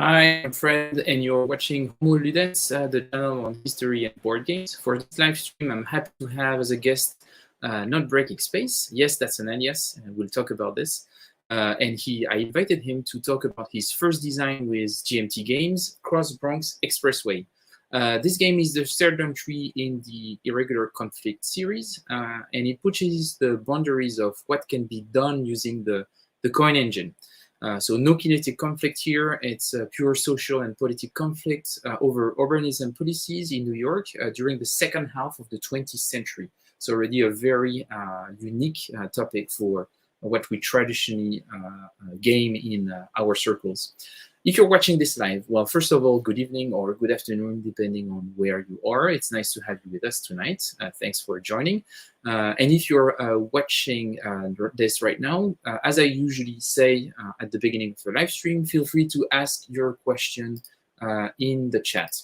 Hi, I'm Fred, and you're watching Homo Ludens, the channel on history and board games. For this live stream, I'm happy to have as a guest Not Breaking Space. Yes, that's an alias, and we'll talk about this. I invited him to talk about his first design with GMT Games, Bronx Expressway. This game is the third entry in the Irregular Conflict Series, and it pushes the boundaries of what can be done using the coin engine. So no kinetic conflict here. It's a pure social and political conflict over urbanism policies in New York during the second half of the 20th century. So already a very unique topic for what we traditionally game in our circles. If you're watching this live, well, first of all, good evening or good afternoon, depending on where you are. It's nice to have you with us tonight. Thanks for joining. And if you're watching this right now, as I usually say at the beginning of the live stream, feel free to ask your question in the chat.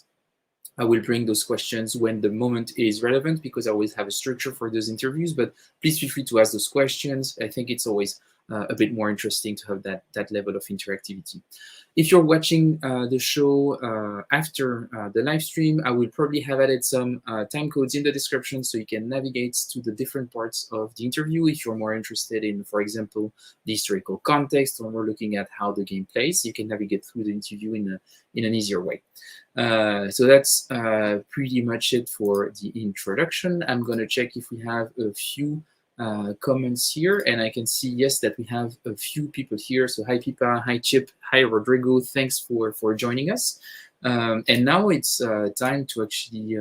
I will bring those questions when the moment is relevant because I always have a structure for those interviews, but please feel free to ask those questions. I think it's always a bit more interesting to have that level of interactivity. If you're watching the show after the live stream, I will probably have added some time codes in the description so you can navigate to the different parts of the interview if you're more interested in, for example, the historical context or more looking at how the game plays. You can navigate through the interview in an easier way. So that's pretty much it for the introduction. I'm going to check if we have a few comments here, and I can see, yes, that we have a few people here. So hi Pipa, hi Chip, hi Rodrigo, thanks for joining us. And now it's time to actually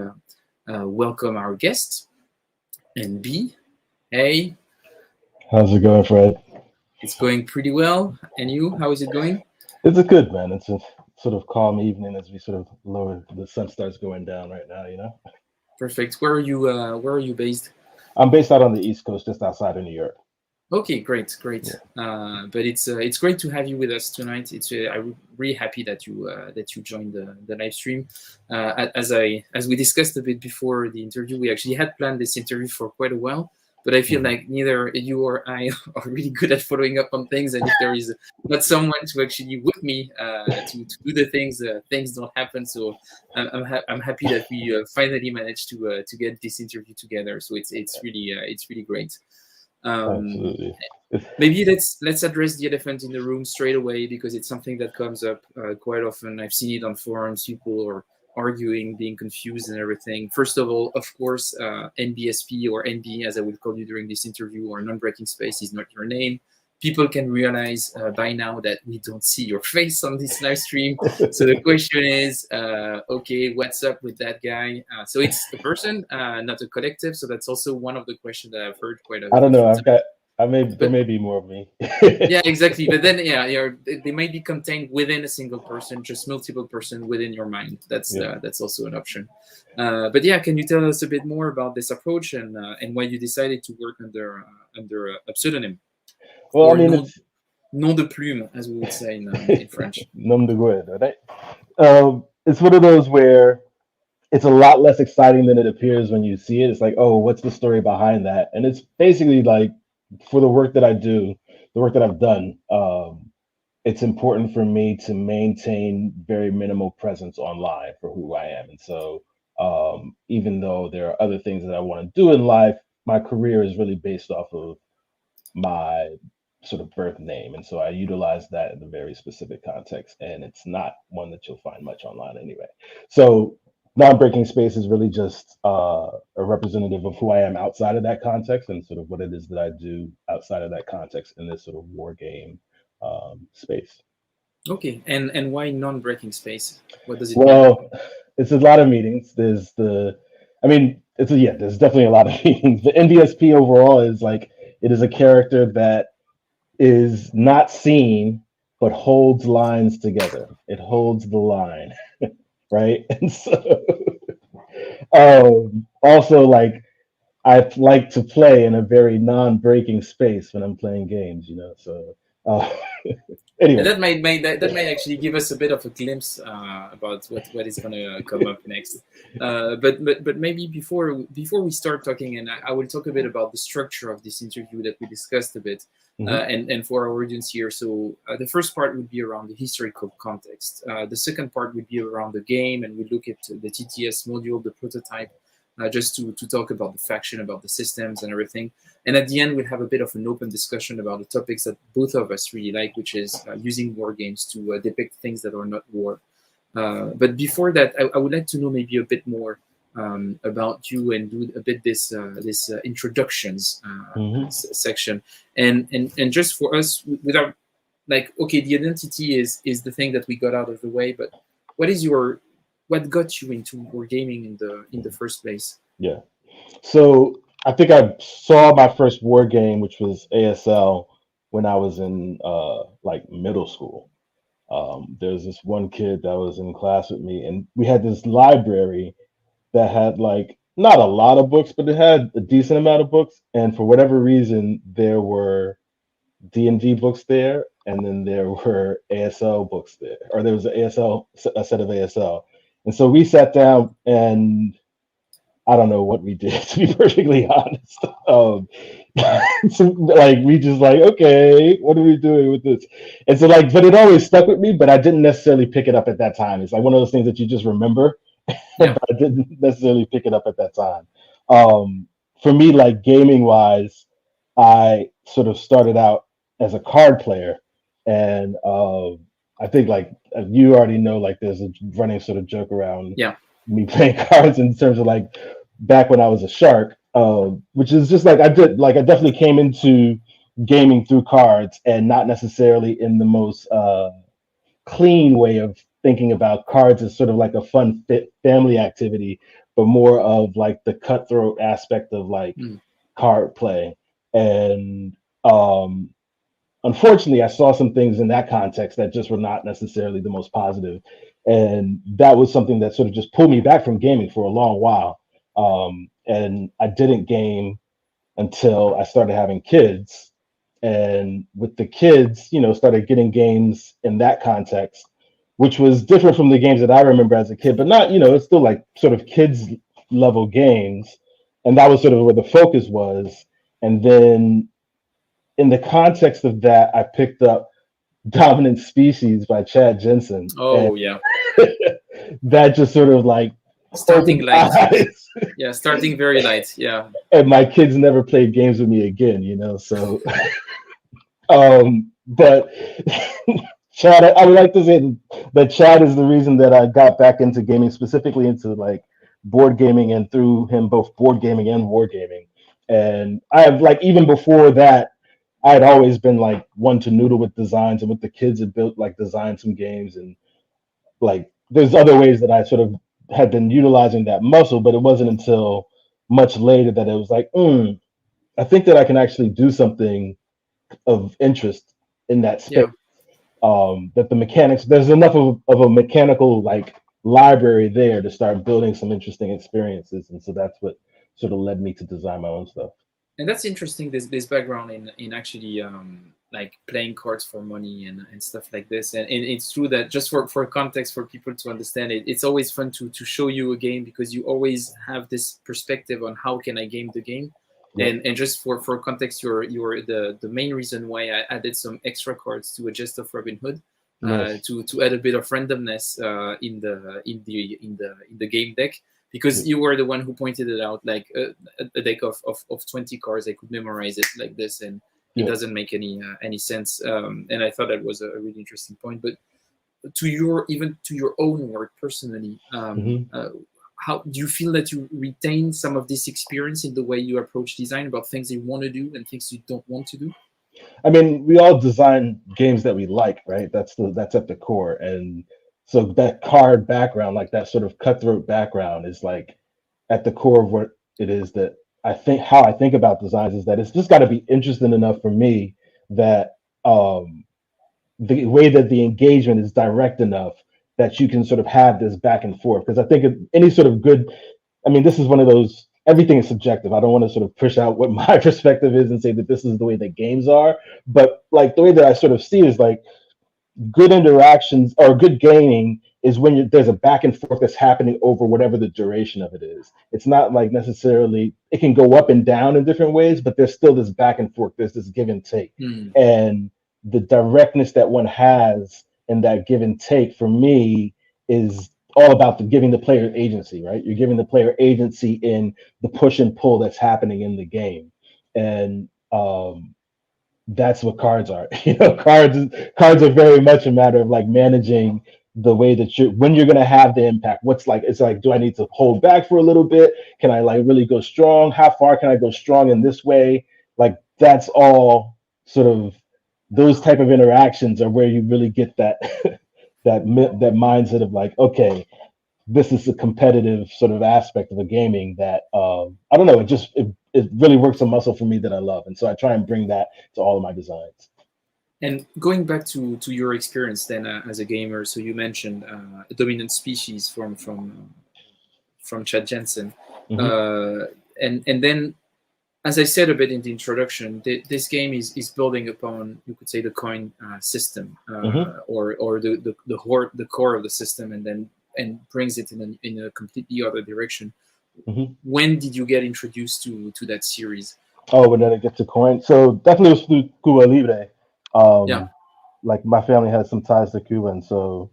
welcome our guest. And B, hey. How's it going, Fred? It's going pretty well. And you, how is it going? It's a good, man. It's a sort of calm evening as we sort of lower, the sun starts going down right now, you know? Perfect. Where are you based? I'm based out on the East Coast, just outside of New York. Okay, great. Yeah. But it's great to have you with us tonight. I'm really happy that you joined the live stream. As we discussed a bit before the interview, we actually had planned this interview for quite a while. But I feel like neither you or I are really good at following up on things, and if there is not someone to actually with me to do the things, things don't happen. So I'm happy that we finally managed to get this interview together. So it's really great. Absolutely. Maybe let's address the elephant in the room straight away because it's something that comes up quite often. I've seen it on forums. People are arguing, being confused, and everything. First of all, of course, NBSP or NB, as I will call you during this interview, or non-breaking space is not your name. People can realize by now that we don't see your face on this live stream. So the question is, okay, what's up with that guy? So it's a person, not a collective. So that's also one of the questions that I've heard quite a I don't few know. times. There But may be more of me. yeah, exactly. But then, yeah, they might be contained within a single person, just multiple person within your mind. Yeah. That's also an option. But yeah, can you tell us a bit more about this approach and why you decided to work under a pseudonym Well, I or mean, it's nom de plume, as we would say in French? nom de guerre, right? It's one of those where it's a lot less exciting than it appears when you see it. It's like, oh, what's the story behind that? And it's basically like for the work that I do, the work that I've done. It's important for me to maintain very minimal presence online for who I am. And so, even though there are other things that I want to do in life, my career is really based off of my sort of birth name. And so I utilize that in a very specific context. And it's not one that you'll find much online anyway. So, non-breaking space is really just a representative of who I am outside of that context and sort of what it is that I do outside of that context in this sort of war game space. Okay, and why non-breaking space? What does it mean? Well, it's a lot of meetings. I mean, there's definitely a lot of meetings. The NBSP overall is like, it is a character that is not seen, but holds lines together. It holds the line, right? And so, also, like, I like to play in a very non-breaking space when I'm playing games, you know. So, uh, And Anyway, that might actually give us a bit of a glimpse about what is going to come up next. But maybe before we start talking, and I will talk a bit about the structure of this interview that we discussed a bit, and for our audience here. So the first part would be around the historical context. The second part would be around the game, and we look at the TTS module, the prototype, just to talk about the faction, about the systems and everything. And at the end, we'll have a bit of an open discussion about the topics that both of us really like, which is using war games to depict things that are not war. But before that, I would like to know maybe a bit more about you and do a bit this introductions section. And just for us, without like, okay, the identity is the thing that we got out of the way, but what got you into wargaming in the first place? yeah. So I think I saw my first war game, which was ASL, when I was in like middle school. There's this one kid that was in class with me, and we had this library that had like not a lot of books, but it had a decent amount of books. And for whatever reason, there were D&D books there, and then there were ASL books there, or there was a set of ASL. And so we sat down, and I don't know what we did, to be perfectly honest. So, like, we just like, okay, what are we doing with this? And so like, but it always stuck with me, but I didn't necessarily pick it up at that time. It's like one of those things that you just remember, Yeah. but I didn't necessarily pick it up at that time. For me, like gaming wise, I sort of started out as a card player, and I think like you already know, like there's a running sort of joke around Yeah. me playing cards in terms of like back when I was a shark, which is just like I definitely came into gaming through cards and not necessarily in the most clean way of thinking about cards as sort of like a fun family activity, but more of like the cutthroat aspect of like card play. And unfortunately, I saw some things in that context that just were not necessarily the most positive. And that was something that sort of just pulled me back from gaming for a long while. And I didn't game until I started having kids. And with the kids, started getting games in that context, which was different from the games that I remember as a kid, but not, it's still like sort of kids level games. And that was sort of where the focus was. And then in the context of that, I picked up Dominant Species by Chad Jensen. Oh, yeah. That just sort of like starting light. Yeah, starting very light. Yeah. And my kids never played games with me again, so but Chad, I would like to say that Chad is the reason that I got back into gaming, specifically into like board gaming, and through him both board gaming and wargaming. And I have like, even before that, I had always been like one to noodle with designs, and with the kids had built like designed some games, and like there's other ways that I sort of had been utilizing that muscle, but it wasn't until much later that it was like, I think that I can actually do something of interest in that space. Yeah. That the mechanics, there's enough of a mechanical like library there to start building some interesting experiences. And so that's what sort of led me to design my own stuff. And that's interesting, this background in actually like playing cards for money and stuff like this. And it's true that, just for context, for people to understand it, it's always fun to show you a game, because you always have this perspective on how can I game the game. Yeah. And just for context, you're the main reason why I added some extra cards to a Jest of Robin Hood, nice. to add a bit of randomness in the game deck. Because you were the one who pointed it out, like a deck of 20 cards, I could memorize it like this, and it doesn't make any sense. And I thought that was a really interesting point. But to your own work personally, how do you feel that you retain some of this experience in the way you approach design, about things you want to do and things you don't want to do? I mean, we all design games that we like, right? That's at the core. And so that card background, like that sort of cutthroat background, is like at the core of what it is that how I think about designs, is that it's just got to be interesting enough for me that the way that the engagement is direct enough that you can sort of have this back and forth. Because I think any sort of good, I mean, this is one of those, everything is subjective. I don't want to sort of push out what my perspective is and say that this is the way that games are, but like the way that I sort of see it is like, good interactions or good gaming is when there's a back and forth that's happening over whatever the duration of it is. It's not like necessarily it can go up and down in different ways, but there's still this back and forth. There's this give and take, and the directness that one has in that give and take for me is all about giving the player agency. Right, you're giving the player agency in the push and pull that's happening in the game, and that's what cards are. Cards are very much a matter of like managing the way that when you're going to have the impact. It's like, do I need to hold back for a little bit? Can I like really go strong? How far can I go strong in this way? Like that's all sort of those type of interactions are where you really get that that mindset of like, okay, this is a competitive sort of aspect of the gaming that I don't know. It really works a muscle for me that I love, and so I try and bring that to all of my designs. And going back to your experience then as a gamer, so you mentioned a dominant species from Chad Jensen, and then as I said a bit in the introduction, this game is building upon, you could say, the coin system or the core of the system, and brings it in a completely other direction. When did you get introduced to that series? Oh, when did I get to coin? So definitely it was through Cuba Libre. Like my family has some ties to Cuba, and so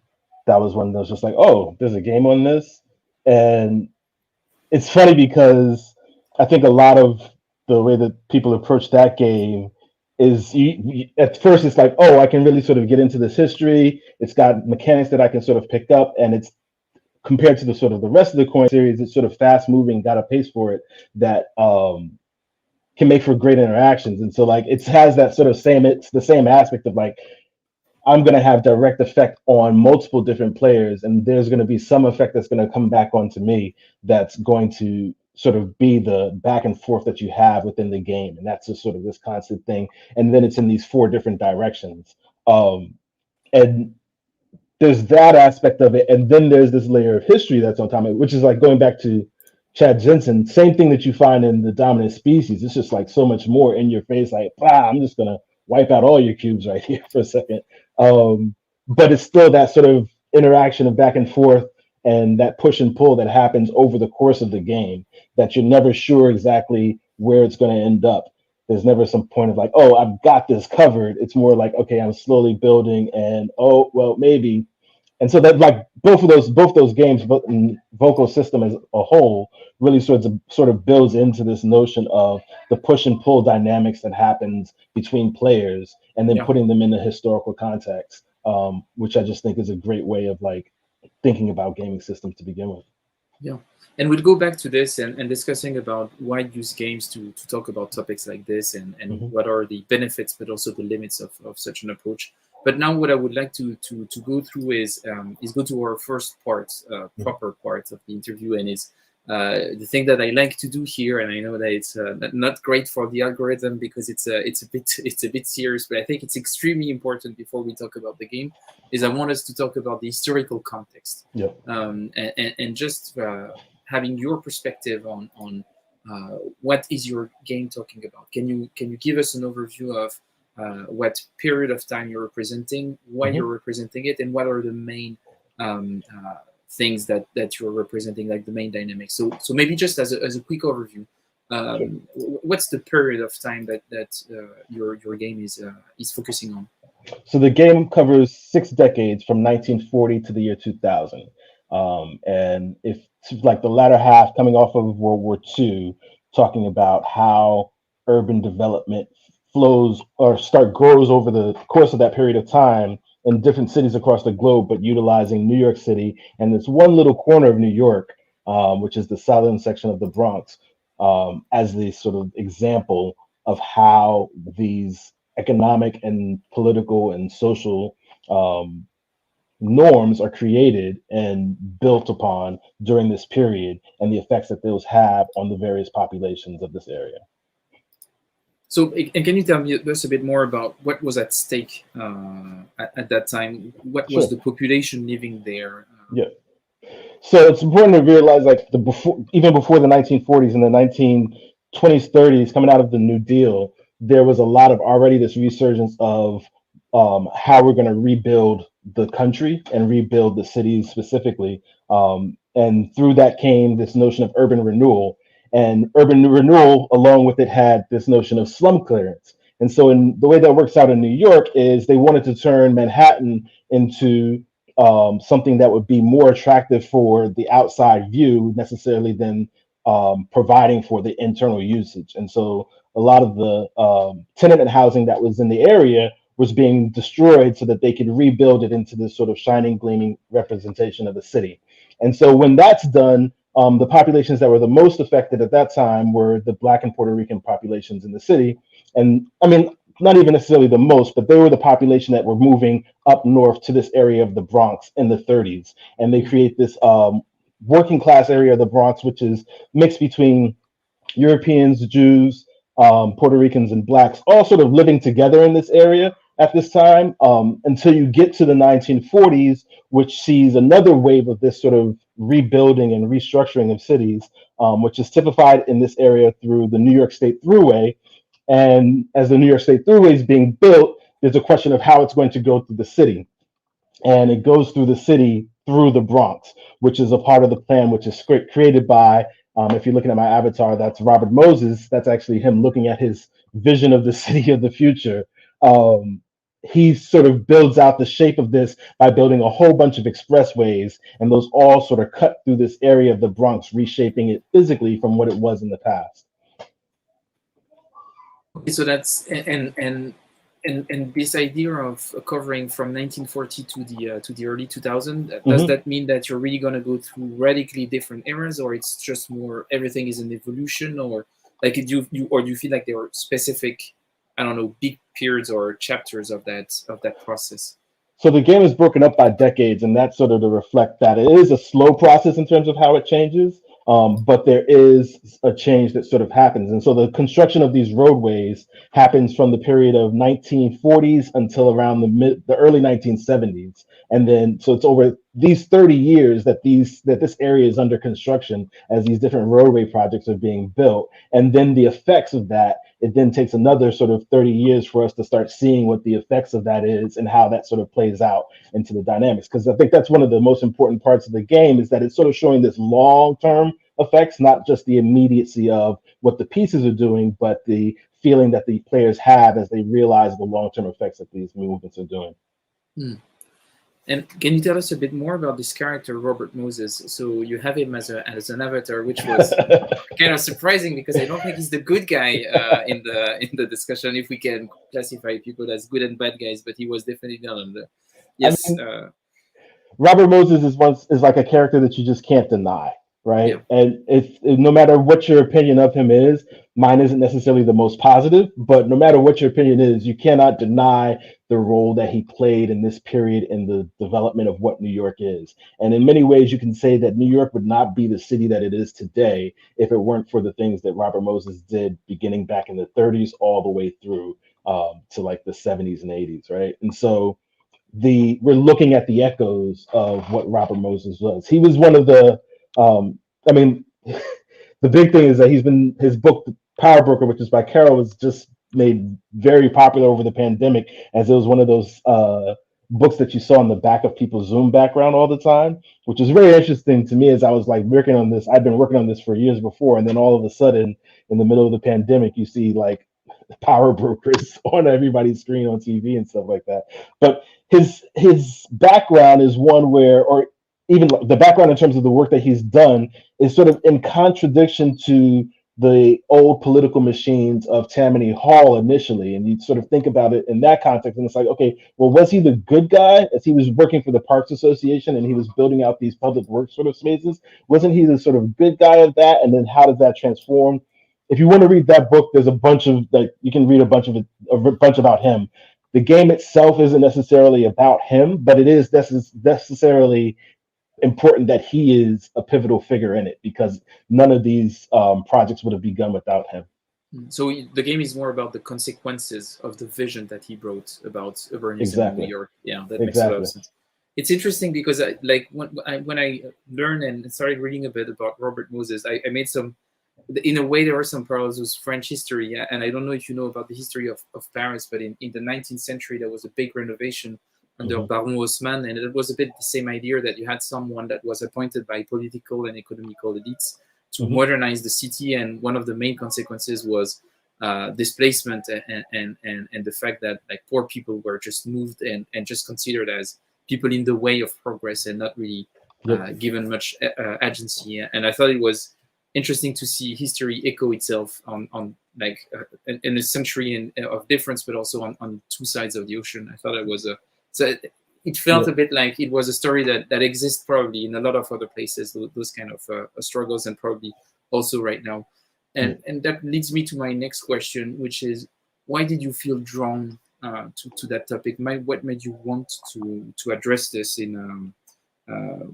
that was when it was just like, oh, there's a game on this. And it's funny because I think a lot of the way that people approach that game is at first it's like, oh, I can really sort of get into this history. It's got mechanics that I can sort of pick up, and it's compared to the sort of the rest of the coin series, it's sort of fast moving, got a pace for it that can make for great interactions. And so like it has that sort of it's the same aspect of like, I'm going to have direct effect on multiple different players, and there's going to be some effect that's going to come back onto me that's going to sort of be the back and forth that you have within the game. And that's just sort of this constant thing. And then it's in these 4 different directions. And there's that aspect of it. And then there's this layer of history that's on top of it, which is like going back to Chad Jensen, same thing that you find in the dominant species. It's just like so much more in your face, like, I'm just going to wipe out all your cubes right here for a second. But it's still that sort of interaction of back and forth and that push and pull that happens over the course of the game that you're never sure exactly where it's going to end up. There's never some point of like, oh, I've got this covered. It's more like, okay, I'm slowly building and, oh, well, maybe. And so that like both those games, vocal system as a whole, really sort of builds into this notion of the push and pull dynamics that happens between players, and then putting them in a historical context, which I just think is a great way of like thinking about gaming systems to begin with. Yeah, and we'll go back to this and discussing about why use games to talk about topics like this and what are the benefits, but also the limits of such an approach. But now what I would like to go through is go to our first part, proper part of the interview, and is the thing that I like to do here. And I know that it's not great for the algorithm because it's a bit serious, but I think it's extremely important before we talk about the game. Is I want us to talk about the historical context, and just having your perspective on what is your game talking about. Can you give us an overview of what period of time you're representing, why you're representing it, and what are the main things that you're representing, like the main dynamics. So maybe just as a quick overview, what's the period of time that your game is focusing on? So the game covers 6 decades from 1940 to the year 2000, and if like the latter half coming off of World War II, talking about how urban development grows over the course of that period of time in different cities across the globe, but utilizing New York City and this one little corner of New York, which is the southern section of the Bronx, as the sort of example of how these economic and political and social norms are created and built upon during this period, and the effects that those have on the various populations of this area. So, and can you tell me just a bit more about what was at stake at that time? What was the population living there? So it's important to realize, like even before the 1940s and the 1920s, 30s, coming out of the New Deal, there was a lot of already this resurgence of how we're going to rebuild the country and rebuild the cities specifically. And through that came this notion of urban renewal. And urban renewal, along with it, had this notion of slum clearance. And so, in the way that works out in New York, is they wanted to turn Manhattan into something that would be more attractive for the outside view necessarily than providing for the internal usage. And so, a lot of the tenement housing that was in the area was being destroyed so that they could rebuild it into this sort of shining, gleaming representation of the city. And so when that's done, the populations that were the most affected at that time were the Black and Puerto Rican populations in the city. And I mean, not even necessarily the most, but they were the population that were moving up north to this area of the Bronx in the 30s. And they create this working class area of the Bronx, which is mixed between Europeans, Jews, Puerto Ricans, and Blacks, all sort of living together in this area at this time, until you get to the 1940s, which sees another wave of this sort of rebuilding and restructuring of cities, which is typified in this area through the New York State Thruway. And as the New York State Thruway is being built, there's a question of how it's going to go through the city. And it goes through the city through the Bronx, which is a part of the plan, which is created by, if you're looking at my avatar, that's Robert Moses. That's actually him looking at his vision of the city of the future. He sort of builds out the shape of this by building a whole bunch of expressways, and those all sort of cut through this area of the Bronx, reshaping it physically from what it was in the past. Okay, so that's and this idea of covering from 1940 to the early 2000, does that mean that you're really going to go through radically different eras, or it's just more everything is an evolution, or like do you feel like there are specific, I don't know, big periods or chapters of that process? So the game is broken up by decades, and that's sort of to reflect that it is a slow process in terms of how it changes. But there is a change that sort of happens. And so the construction of these roadways happens from the period of 1940s until around the early 1970s. And then, so it's over these 30 years that this area is under construction as these different roadway projects are being built. And then the effects of that, it then takes another sort of 30 years for us to start seeing what the effects of that is and how that sort of plays out into the dynamics. Because I think that's one of the most important parts of the game, is that it's sort of showing this long-term effects, not just the immediacy of what the pieces are doing, but the feeling that the players have as they realize the long-term effects that these movements are doing. And can you tell us a bit more about this character, Robert Moses? So you have him as an avatar, which was kind of surprising, because I don't think he's the good guy in the discussion, if we can classify people as good and bad guys, but he was definitely not on the. Yes. I mean, Robert Moses is like a character that you just can't deny, right? Yeah. And it's no matter what your opinion of him is, mine isn't necessarily the most positive, but no matter what your opinion is, you cannot deny the role that he played in this period in the development of what New York is. And in many ways, you can say that New York would not be the city that it is today if it weren't for the things that Robert Moses did beginning back in the 30s all the way through to like the 70s and 80s, right? And so we're looking at the echoes of what Robert Moses was. He was one of the, I mean, the big thing is that his book, Power Broker, which is by Carol, was just made very popular over the pandemic, as it was one of those books that you saw in the back of people's Zoom background all the time, which was very interesting to me as I was like working on this. I've been working on this for years before, and then all of a sudden, in the middle of the pandemic, you see like Power Brokers on everybody's screen on TV and stuff like that. But his background is one where, or even the background in terms of the work that he's done, is sort of in contradiction to the old political machines of Tammany Hall initially. And you sort of think about it in that context, and it's like, okay, well, was he the good guy as he was working for the Parks Association and he was building out these public works sort of spaces? Wasn't he the sort of good guy of that? And then how does that transform? If you want to read that book, there's a bunch of like, you can read a bunch about him. The game itself isn't necessarily about him, but it is necessarily important that he is a pivotal figure in it, because none of these projects would have begun without him. So the game is more about the consequences of the vision that he wrote about urbanism in New York. Yeah, that makes a lot of sense. It's interesting because when I learned and started reading a bit about Robert Moses, I made some in a way, there are some parallels with French history. And I don't know if you know about the history of Paris, but in the 19th century, there was a big renovation under Baron Haussmann, and it was a bit the same idea that you had someone that was appointed by political and economical elites to modernize the city, and one of the main consequences was displacement and the fact that like poor people were just moved and just considered as people in the way of progress and not really given much agency. And I thought it was interesting to see history echo itself on like in a century of difference, but also on two sides of the ocean. I thought it was so it felt a bit like it was a story that exists probably in a lot of other places, those kind of struggles, and probably also right now. And that leads me to my next question, which is, why did you feel drawn to that topic? What made you want to address this in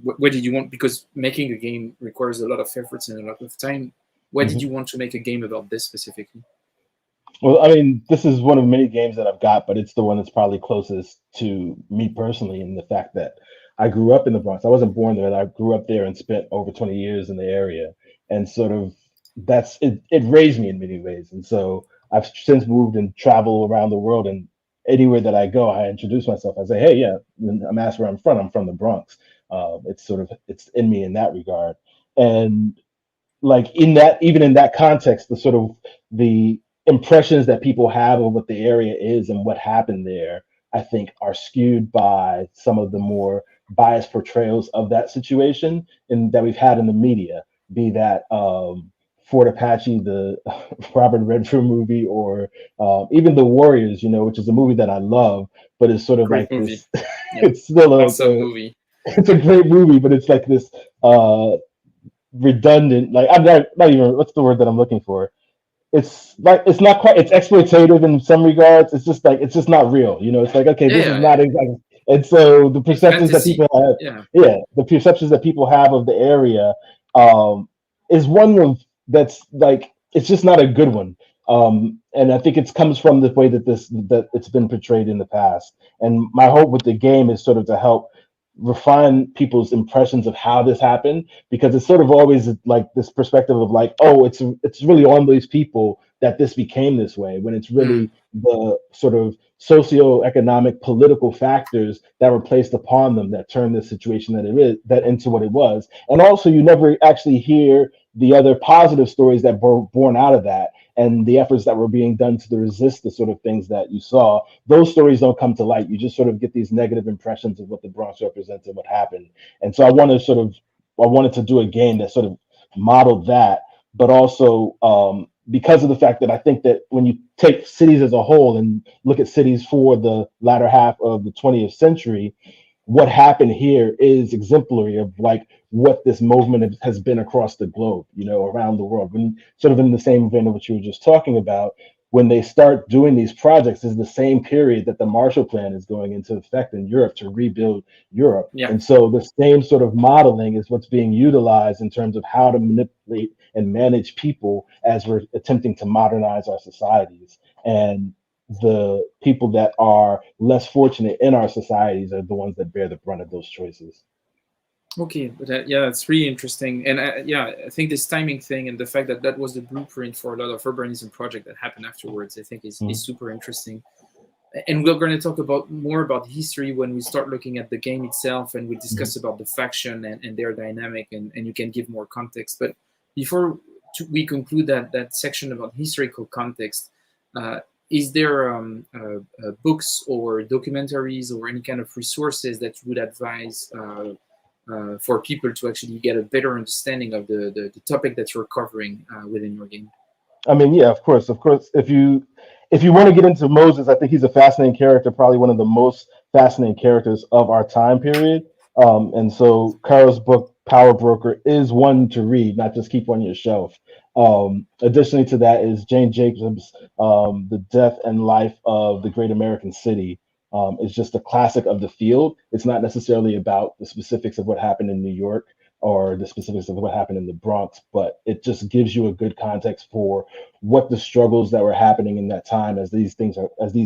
what did you want? Because making a game requires a lot of efforts and a lot of time. Why did you want to make a game about this specifically? Well, I mean, this is one of many games that I've got, but it's the one that's probably closest to me personally, in the fact that I grew up in the Bronx. I wasn't born there. I grew up there and spent over 20 years in the area. And sort of that's it, it raised me in many ways. And so I've since moved and travel around the world, and anywhere that I go, I introduce myself. I say, hey, yeah, I'm asked where I'm from. I'm from the Bronx. It's in me in that regard. And like in that, even in that context, the sort of the impressions that people have of what the area is and what happened there, I think, are skewed by some of the more biased portrayals of that situation and that we've had in the media, be that Fort Apache, the Robert Redford movie, or even The Warriors, which is a movie that I love, but it's sort of Great like movie. this. Yeah. It's still Awesome movie. it's a great movie, but it's like this redundant. Like I'm not even, what's the word that I'm looking for? It's like it's not quite. It's exploitative in some regards. It's just like it's just not real. It's like, okay, this is not exactly. And so the perceptions that Fantasy. people have, the perceptions that people have of the area, is one of that's like it's just not a good one. And I think it comes from the way that it's been portrayed in the past. And my hope with the game is sort of to help refine people's impressions of how this happened, because it's sort of always like this perspective of like, oh, it's really on these people that this became this way, when it's really the sort of socio-economic political factors that were placed upon them that turned this situation that into what it was. And also you never actually hear the other positive stories that were born out of that, and the efforts that were being done to resist the sort of things that you saw. Those stories don't come to light. You just sort of get these negative impressions of what the Bronx represents and what happened. And so I wanted to do a game that sort of modeled that, but also because of the fact that I think that when you take cities as a whole and look at cities for the latter half of the 20th century, what happened here is exemplary of like what this movement has been across the globe, around the world. When sort of in the same vein of what you were just talking about, when they start doing these projects is the same period that the Marshall Plan is going into effect in Europe to rebuild Europe. Yeah. And so the same sort of modeling is what's being utilized in terms of how to manipulate and manage people as we're attempting to modernize our societies. And the people that are less fortunate in our societies are the ones that bear the brunt of those choices. Okay, but it's really interesting, and I think this timing thing and the fact that that was the blueprint for a lot of urbanism project that happened afterwards, I think is super interesting. And we're going to talk more about history when we start looking at the game itself, and we discuss about the faction and their dynamic, and you can give more context. But before we conclude that section about historical context, is there books or documentaries or any kind of resources that you would advise for people to actually get a better understanding of the topic that you're covering within your game? I mean, yeah, of course. If you want to get into Moses, I think he's a fascinating character, probably one of the most fascinating characters of our time period. And so Carol's book, Power Broker, is one to read, not just keep on your shelf. Additionally to that is Jane Jacobs' The Death and Life of the Great American City. It's just a classic of the field. It's not necessarily about the specifics of what happened in New York or the specifics of what happened in the Bronx, but it just gives you a good context for what the struggles that were happening in that time as these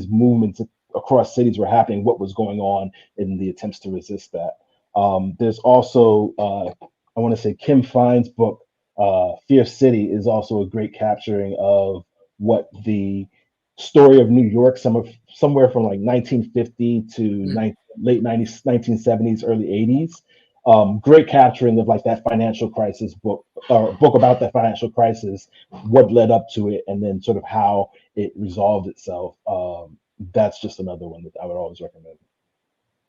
movements across cities were happening, what was going on in the attempts to resist that. There's also, I want to say, Kim Fine's book, Fierce City is also a great capturing of what the story of New York, somewhere from like 1950 to late 90s, 1970s, early 80s. Great capturing of like that financial crisis book, or book about that financial crisis, what led up to it, and then sort of how it resolved itself. That's just another one that I would always recommend.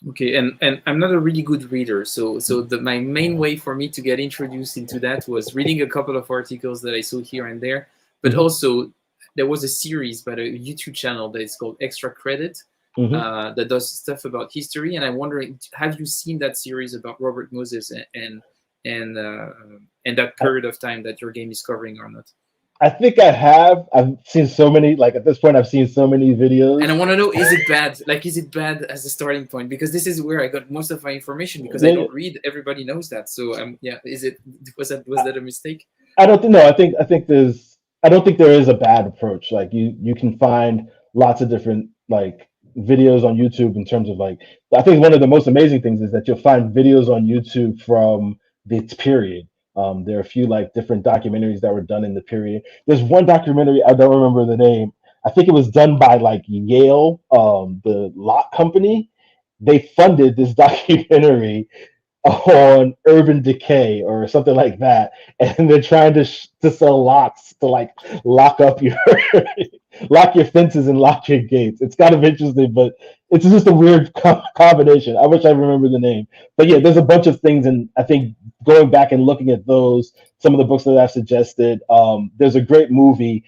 Okay, and I'm not a really good reader, so my main way for me to get introduced into that was reading a couple of articles that I saw here and there, but also there was a series by a YouTube channel that is called Extra Credit that does stuff about history, and I'm wondering, have you seen that series about Robert Moses and that period of time that your game is covering or not? I think I have. I've seen so many, like at this point, I've seen so many videos. And I want to know, is it bad? Like, is it bad as a starting point? Because this is where I got most of my information, because I don't read. Everybody knows that. So yeah, was that a mistake? I don't think, no, I don't think there is a bad approach. Like you can find lots of different like videos on YouTube in terms of like, I think one of the most amazing things is that you'll find videos on YouTube from this period. There are a few like different documentaries that were done in the period. There's one documentary, I don't remember the name. I think it was done by like Yale, the lock company. They funded this documentary on urban decay or something like that, and they're trying to sell locks to like lock up your lock your fences and lock your gates. It's kind of interesting, but it's just a weird combination. I wish I remember the name, but yeah, there's a bunch of things, and I think going back and looking at those, some of the books that I've suggested, there's a great movie,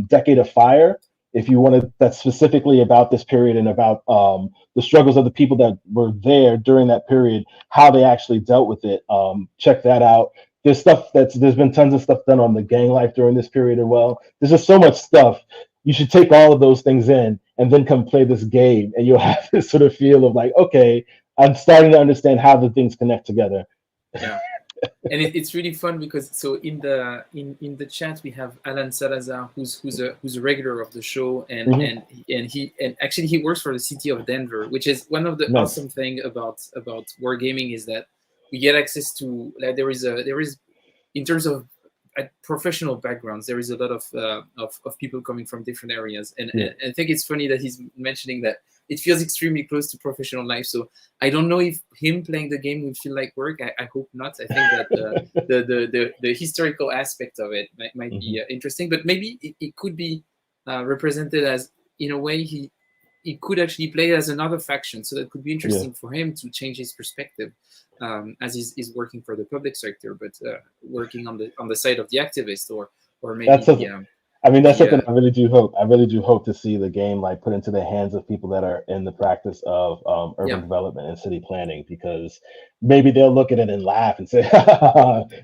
Decade of Fire, if you want to, that's specifically about this period and about the struggles of the people that were there during that period, how they actually dealt with it. Check that out. There's been tons of stuff done on the gang life during this period as well. There's just so much stuff. You should take all of those things in and then come play this game, and you'll have this sort of feel of like, okay, I'm starting to understand how the things connect together. Yeah. And it's really fun because so in the chat we have Alan Salazar, who's a regular of the show, and actually he works for the city of Denver, which is one of the awesome thing about wargaming, is that we get access to, like, there is in terms of professional backgrounds, there is a lot of people coming from different areas, and I think it's funny that he's mentioning that it feels extremely close to professional life. So I don't know if him playing the game would feel like work. I hope not. I think that the historical aspect of it might be interesting, but maybe it could be represented as, in a way, he could actually play as another faction. So that could be interesting for him to change his perspective, as he's working for the public sector, but working on the side of the activist, or maybe I mean, that's something I really do hope. I really do hope to see the game like put into the hands of people that are in the practice of urban development and city planning, because maybe they'll look at it and laugh and say,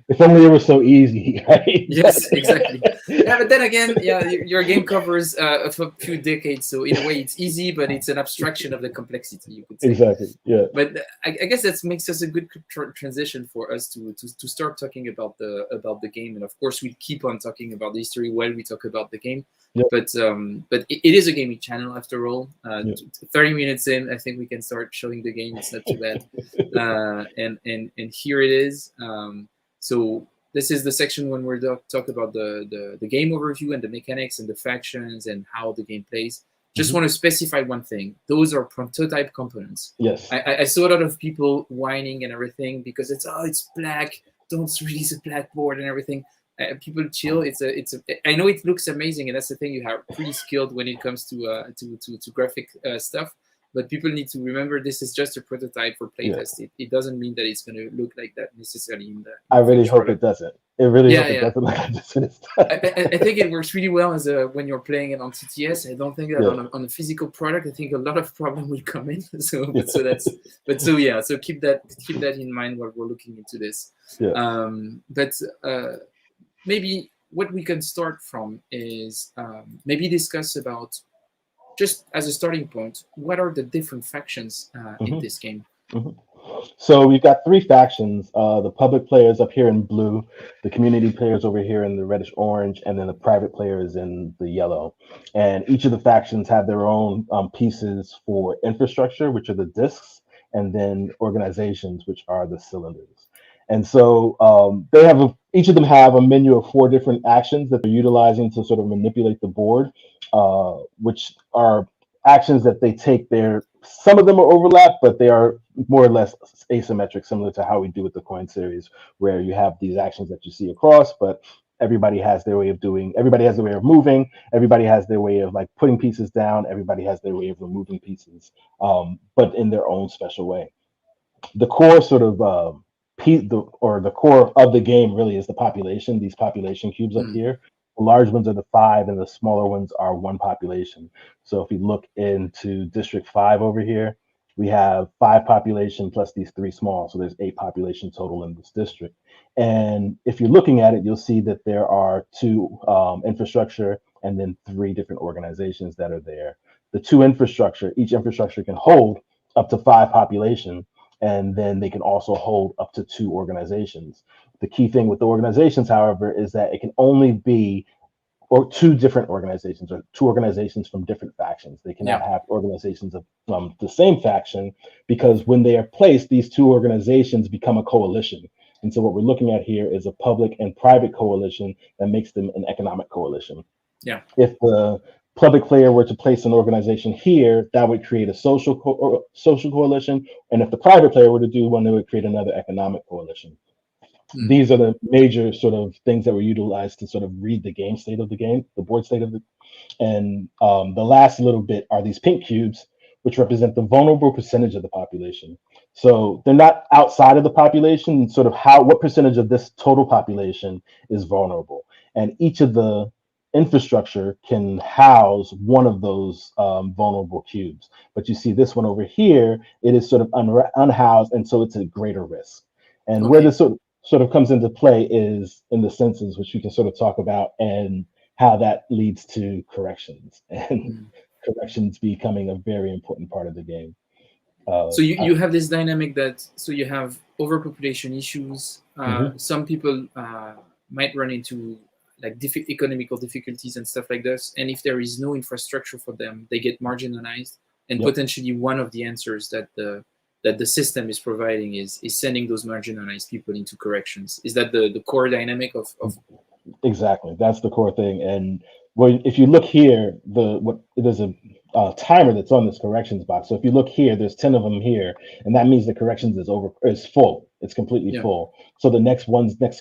"If only it was so easy." Right? Yes, exactly. Yeah, but then again, your game covers a few decades, so in a way it's easy, but it's an abstraction of the complexity, you could say. Exactly. Yeah. But I guess that makes us a good transition for us to start talking about the game, and of course we keep on talking about the history while we talk about the game. But it is a gaming channel after all. 30 minutes in, I think we can start showing the game. It's not too bad. And here it is. So this is the section when we're talk about the game overview and the mechanics and the factions and how the game plays. Just want to specify one thing. Those are prototype components. Yes. I saw a lot of people whining and everything because it's black. Don't release a black board and everything. People chill. I know it looks amazing, and that's the thing. You are pretty skilled when it comes to graphic stuff. But people need to remember this is just a prototype for playtest. It doesn't mean that it's going to look like that necessarily in the. I really hope it doesn't. It really hope it doesn't. Like I just finished. I think it works really well as when you're playing it on CTS. I don't think that on a physical product. I think a lot of problem will come in. So keep that in mind while we're looking into this. Maybe what we can start from is maybe discuss about, just as a starting point, what are the different factions in this game? So we've got three factions: the public players up here in blue, the community players over here in the reddish orange, and then the private players in the yellow. And each of the factions have their own pieces for infrastructure, which are the discs, and then organizations, which are the cylinders. And so they have each of them have a menu of 4 different actions that they're utilizing to sort of manipulate the board, which are actions that they take there. Some of them are overlap, but they are more or less asymmetric, similar to how we do with the coin series, where you have these actions that you see across, but everybody has their way of doing, everybody has their way of moving, everybody has their way of like putting pieces down, everybody has their way of removing pieces, but in their own special way. The core sort of the core of the game really is the population. These population cubes up here. The large ones are the 5, and the smaller ones are 1 population. So if you look into District 5 over here, we have 5 population plus these 3 small. So there's 8 population total in this district. And if you're looking at it, you'll see that there are 2 infrastructure and then 3 different organizations that are there. The 2 infrastructure, each infrastructure can hold up to 5 population, and then they can also hold up to 2 organizations. The key thing with the organizations, however, is that it can only be 2 different organizations, or 2 organizations from different factions. They cannot have organizations of the same faction, because when they are placed, these 2 organizations become a coalition. And so what we're looking at here is a public and private coalition that makes them an economic coalition. Yeah. If the public player were to place an organization here, that would create a social coalition. And if the private player were to do one, it would create another economic coalition. These are the major sort of things that were utilized to sort of read the game state of the game, the board state of the. And the last little bit are these pink cubes, which represent the vulnerable percentage of the population. So they're not outside of the population, sort of what percentage of this total population is vulnerable. And each of the infrastructure can house one of those vulnerable cubes. But you see this one over here, it is sort of unhoused, and so it's a greater risk. And where this sort of comes into play is in the census, which we can sort of talk about, and how that leads to corrections, and corrections becoming a very important part of the game. So you have this dynamic that, so you have overpopulation issues. Some people might run into like economical difficulties and stuff like this. And if there is no infrastructure for them, they get marginalized. And potentially one of the answers that the system is providing is sending those marginalized people into corrections. Is that the core dynamic of? Exactly, that's the core thing. And if you look here, there's a timer that's on this corrections box. So if you look here, there's 10 of them here, and that means the corrections is full. It's completely full. So the next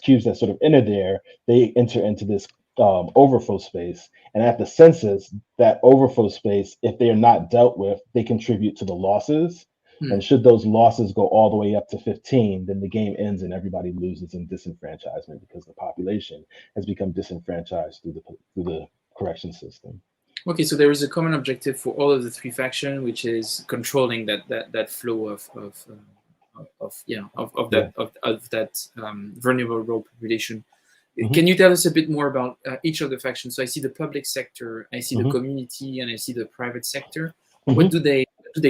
cubes that sort of enter there, they enter into this overflow space. And at the census, that overflow space, if they are not dealt with, they contribute to the losses. And should those losses go all the way up to 15, then the game ends and everybody loses in disenfranchisement, because the population has become disenfranchised through the correction system. Okay, so there is a common objective for all of the 3 factions, which is controlling that flow of that vulnerable population. Can you tell us a bit more about each of the factions? So I see the public sector, I see the community, and I see the private sector. What do they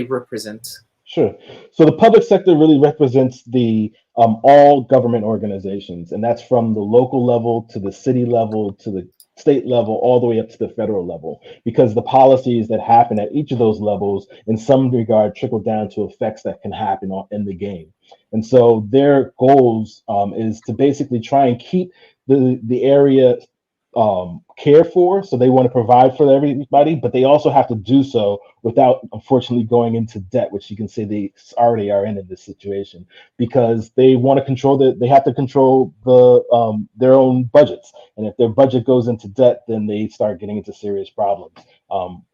represent? Sure. So the public sector really represents the all government organizations, and that's from the local level to the city level to the state level, all the way up to the federal level, because the policies that happen at each of those levels in some regard trickle down to effects that can happen in the game. And so their goals is to basically try and keep the area cared for. So they want to provide for everybody, but they also have to do so without, unfortunately, going into debt, which you can say they already are in this situation, because they want to they have to control their own budgets. And if their budget goes into debt, then they start getting into serious problems.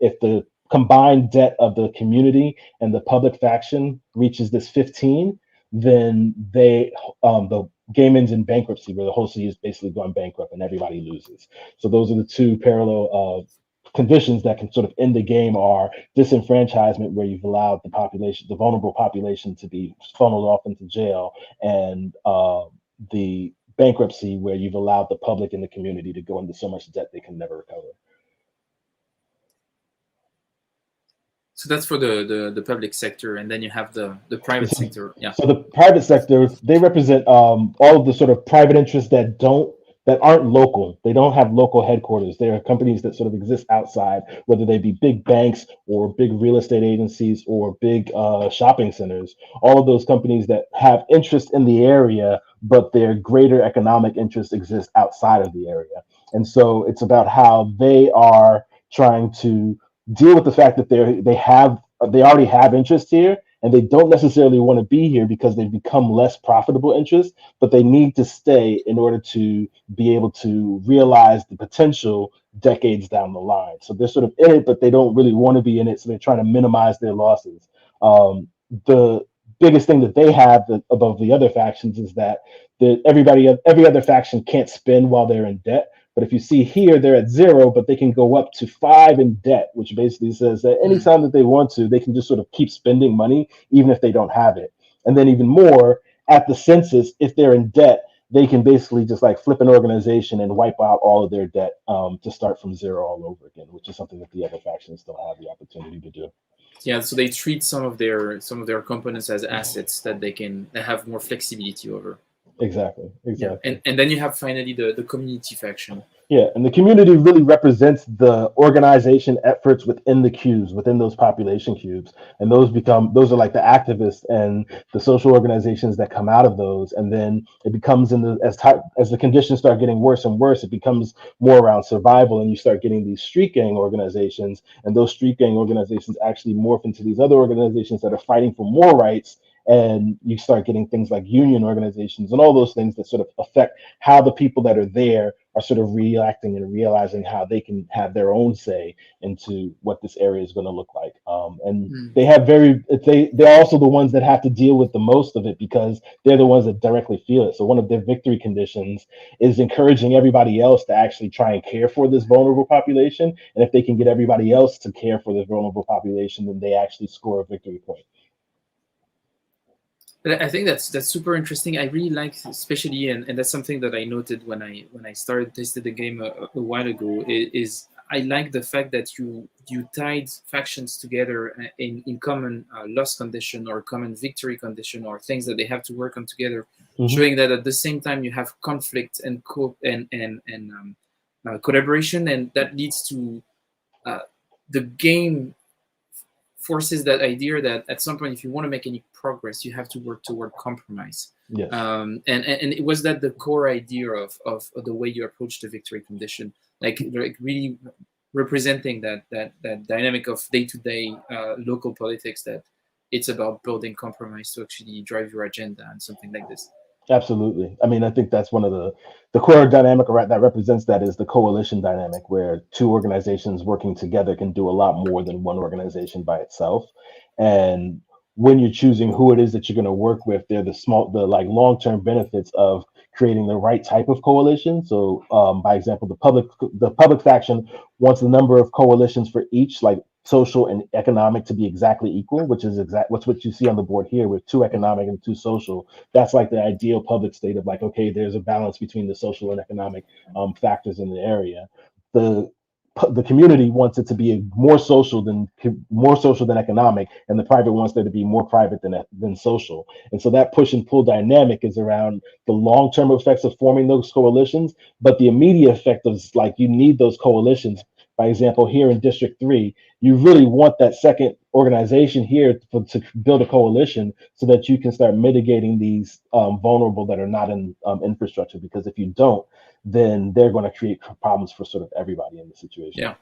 If the combined debt of the community and the public faction reaches this 15, then the game ends in bankruptcy, where the whole city is basically going bankrupt and everybody loses. So those are the 2 parallel conditions that can sort of end the game: are disenfranchisement, where you've allowed the vulnerable population to be funneled off into jail, and the bankruptcy, where you've allowed the public and the community to go into so much debt they can never recover. So that's for the public sector, and then you have the private sector. Yeah. So the private sector, they represent all of the sort of private interests that don't that aren't local. They don't have local headquarters. They are companies that sort of exist outside, whether they be big banks or big real estate agencies or big shopping centers. All of those companies that have interest in the area, but their greater economic interests exist outside of the area. And so it's about how they are trying to deal with the fact that they already have interest here, and they don't necessarily want to be here because they've become less profitable interests, but they need to stay in order to be able to realize the potential decades down the line. So they're sort of in it, but they don't really want to be in it, so they're trying to minimize their losses. The biggest thing that they have above the other factions is that every other faction can't spend while they're in debt. But if you see here, they're at 0, but they can go up to 5 in debt, which basically says that anytime that they want to, they can just sort of keep spending money, even if they don't have it. And then even more, at the census, if they're in debt, they can basically just like flip an organization and wipe out all of their debt to start from 0 all over again, which is something that the other factions don't have the opportunity to do. Yeah, so they treat some of their components as assets that they have more flexibility over. Exactly. Yeah. And then you have finally the community faction. Yeah, and the community really represents the organization efforts within the cubes, within those population cubes, and those are like the activists and the social organizations that come out of those. And then it becomes as the conditions start getting worse and worse, it becomes more around survival, and you start getting these street gang organizations, and those street gang organizations actually morph into these other organizations that are fighting for more rights. And you start getting things like union organizations and all those things that sort of affect how the people that are there are sort of reacting and realizing how they can have their own say into what this area is going to look like. They're also the ones that have to deal with the most of it because they're the ones that directly feel it. So one of their victory conditions is encouraging everybody else to actually try and care for this vulnerable population. And if they can get everybody else to care for this vulnerable population, then they actually score a victory point. But I think that's super interesting. I really like, especially, and that's something that I noted when I started testing the game a while ago. Is I like the fact that you tied factions together in common loss condition or common victory condition or things that they have to work on together, showing that at the same time you have conflict and collaboration, and that leads to the game forces that idea that at some point, if you want to make any progress, you have to work toward compromise. Yes. And it was that the core idea of the way you approach the victory condition, like really representing that dynamic of day-to-day local politics, that it's about building compromise to actually drive your agenda and something like this. Absolutely. I mean, I think that's one of the core dynamic that represents that is the coalition dynamic, where two organizations working together can do a lot more than one organization by itself. And when you're choosing who it is that you're going to work with, they're the long-term benefits of creating the right type of coalition. So, by example, the public faction wants the number of coalitions for each, like social and economic, to be exactly equal, which is what you see on the board here with 2 economic and 2 social. That's like the ideal public state of like, okay, there's a balance between the social and economic factors in the area. The community wants it to be more social than economic, and the private wants there to be more private than social. And so that push and pull dynamic is around the long-term effects of forming those coalitions, but the immediate effect of like you need those coalitions. By example, here in District 3, you really want that second organization here to build a coalition so that you can start mitigating these vulnerable that are not in infrastructure. Because if you don't, then they're going to create problems for sort of everybody in the situation. Yeah.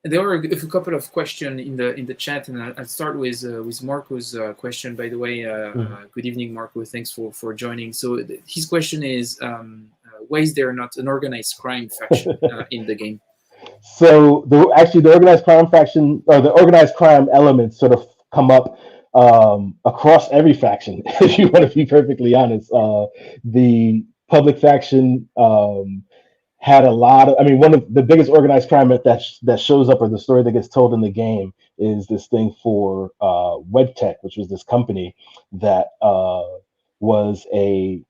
There were a couple of questions in the chat, and I'll start with Marco's question. By the way, good evening, Marco. Thanks for joining. So his question is, why is there not an organized crime faction in the game? So the organized crime faction, or the organized crime elements, sort of come up across every faction. If you want to be perfectly honest, the public faction had a lot of. I mean, one of the biggest organized crime that shows up, or the story that gets told in the game, is this thing for WebTech, which was this company that was a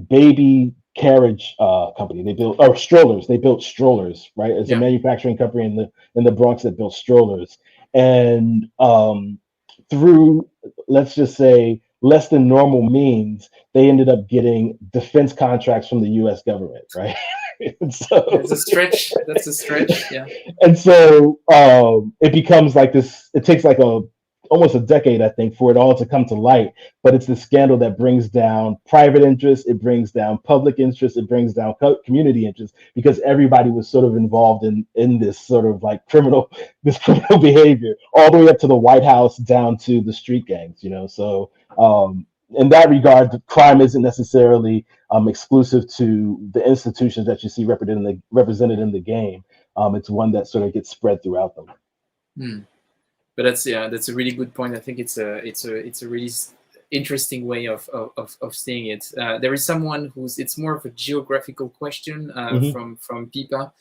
baby carriage company. They built strollers. They built strollers, right? It's a manufacturing company in the Bronx that built strollers. And through, let's just say, less than normal means, they ended up getting defense contracts from the U.S. government, right? And so That's a stretch. That's a stretch. Yeah. and so it becomes like this. It takes like almost a decade, I think, for it all to come to light. But it's the scandal that brings down private interest, it brings down public interest, it brings down community interest, because everybody was sort of involved in this sort of like criminal behavior, all the way up to the White House, down to the street gangs. So in that regard, the crime isn't necessarily exclusive to the institutions that you see represented in the game. It's one that sort of gets spread throughout them. Hmm. But that's a really good point. I think it's a really interesting way of seeing it. There is someone it's more of a geographical question from Pipa,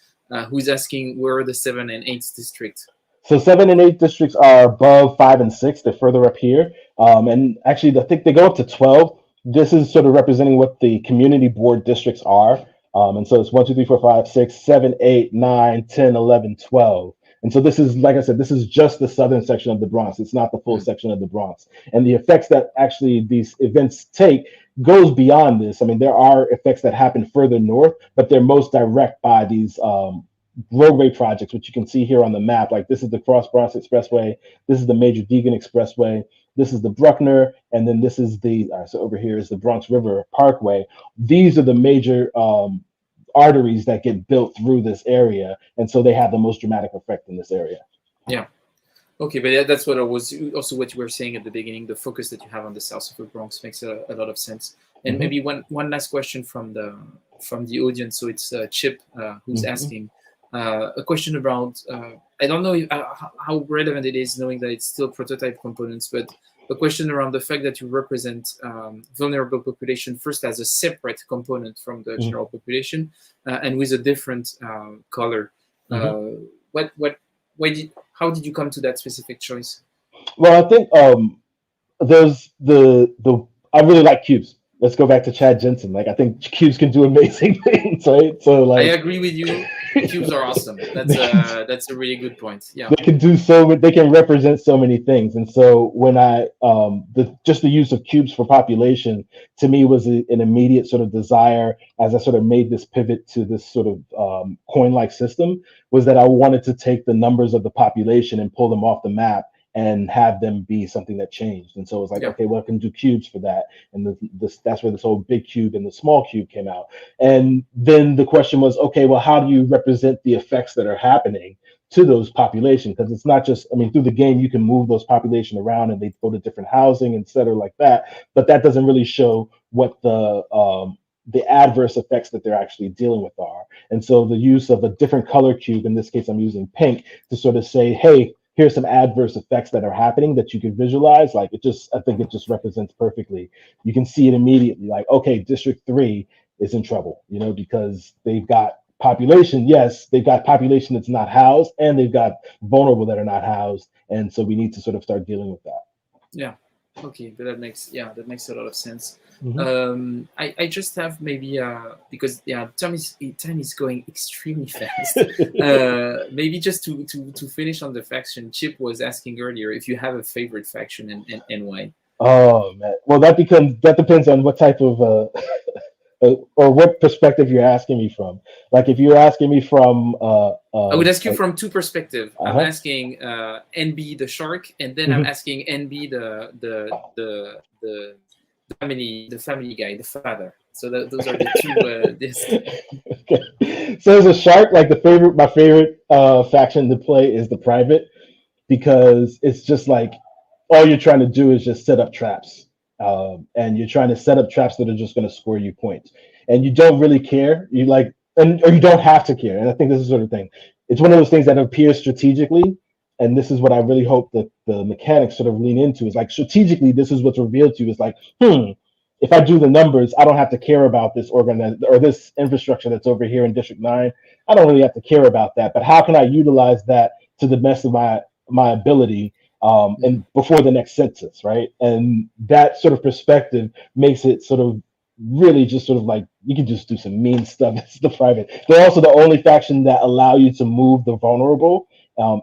who's asking where are the 7 and 8 districts. So 7 and 8 districts are above 5 and 6. They're further up here, and actually I think they go up to 12. This is sort of representing what the community board districts are, and so it's 1, 2, 3, 4, 5, 6, 7, 8, 9, 10, 11, 12. And so this is, like I said, this is just the southern section of the Bronx. It's not the full section of the Bronx. And the effects that actually these events take goes beyond this. I mean, there are effects that happen further north, but they're most direct by these roadway projects, which you can see here on the map. Like this is the Bronx Expressway. This is the Major Deegan Expressway. This is the Bruckner. And then this is so over here is the Bronx River Parkway. These are the major arteries that get built through this area, and so they have the most dramatic effect in this area. Yeah. Okay, but that's what I was also what you were saying at the beginning. The focus that you have on the south of the Bronx makes a lot of sense. And maybe one last question from the audience. So it's Chip who's asking a question about I don't know how relevant it is, knowing that it's still prototype components, but a question around the fact that you represent vulnerable population first as a separate component from the general population and with a different color. How did you come to that specific choice? Well, I think there's I really like cubes. Let's go back to Chad Jensen. Like, I think cubes can do amazing things, right? So, like, I agree with you. Cubes are awesome. That's a really good point. Yeah, they can do they can represent so many things. And so when I the use of cubes for population to me was an immediate sort of desire, as I sort of made this pivot to this sort of coin-like system, was that I wanted to take the numbers of the population and pull them off the map and have them be something that changed. And so it was like, okay, well, I can do cubes for that. And that's where this whole big cube and the small cube came out. And then the question was, okay, well, how do you represent the effects that are happening to those populations? Because it's not just, I mean, through the game, you can move those population around and they go to different housing, et cetera, like that. But that doesn't really show what the adverse effects that they're actually dealing with are. And so the use of a different color cube, in this case, I'm using pink, to sort of say, hey, here's some adverse effects that are happening that you can visualize. Like I think it just represents perfectly. You can see it immediately. Like, okay, District 3 is in trouble, because they've got population. Yes, they've got population that's not housed, and they've got vulnerable that are not housed. And so we need to sort of start dealing with that. Yeah. Okay, but that makes a lot of sense. I just have maybe because time is going extremely fast. Maybe just to finish on the faction, Chip was asking earlier if you have a favorite faction and why. Oh man, well that depends on what type of or what perspective you're asking me from. Like if you're asking me from I would ask you from two perspectives. I'm asking NB the shark, and then I'm asking NB the family guy, the father. So those are the two. Okay. So as a shark, like my favorite faction to play is the private, because it's just like all you're trying to do is just set up traps. And you're trying to set up traps that are just going to score you points, and you don't really care. Or you don't have to care. And I think this is the sort of thing. It's one of those things that appears strategically, and this is what I really hope that the mechanics sort of lean into. Is like strategically, this is what's revealed to you. Is like, if I do the numbers, I don't have to care about this or this infrastructure that's over here in District 9. I don't really have to care about that. But how can I utilize that to the best of my ability? And before the next census, right? And that sort of perspective makes it sort of really just sort of like you can just do some mean stuff. It's the private. They're also the only faction that allow you to move the vulnerable.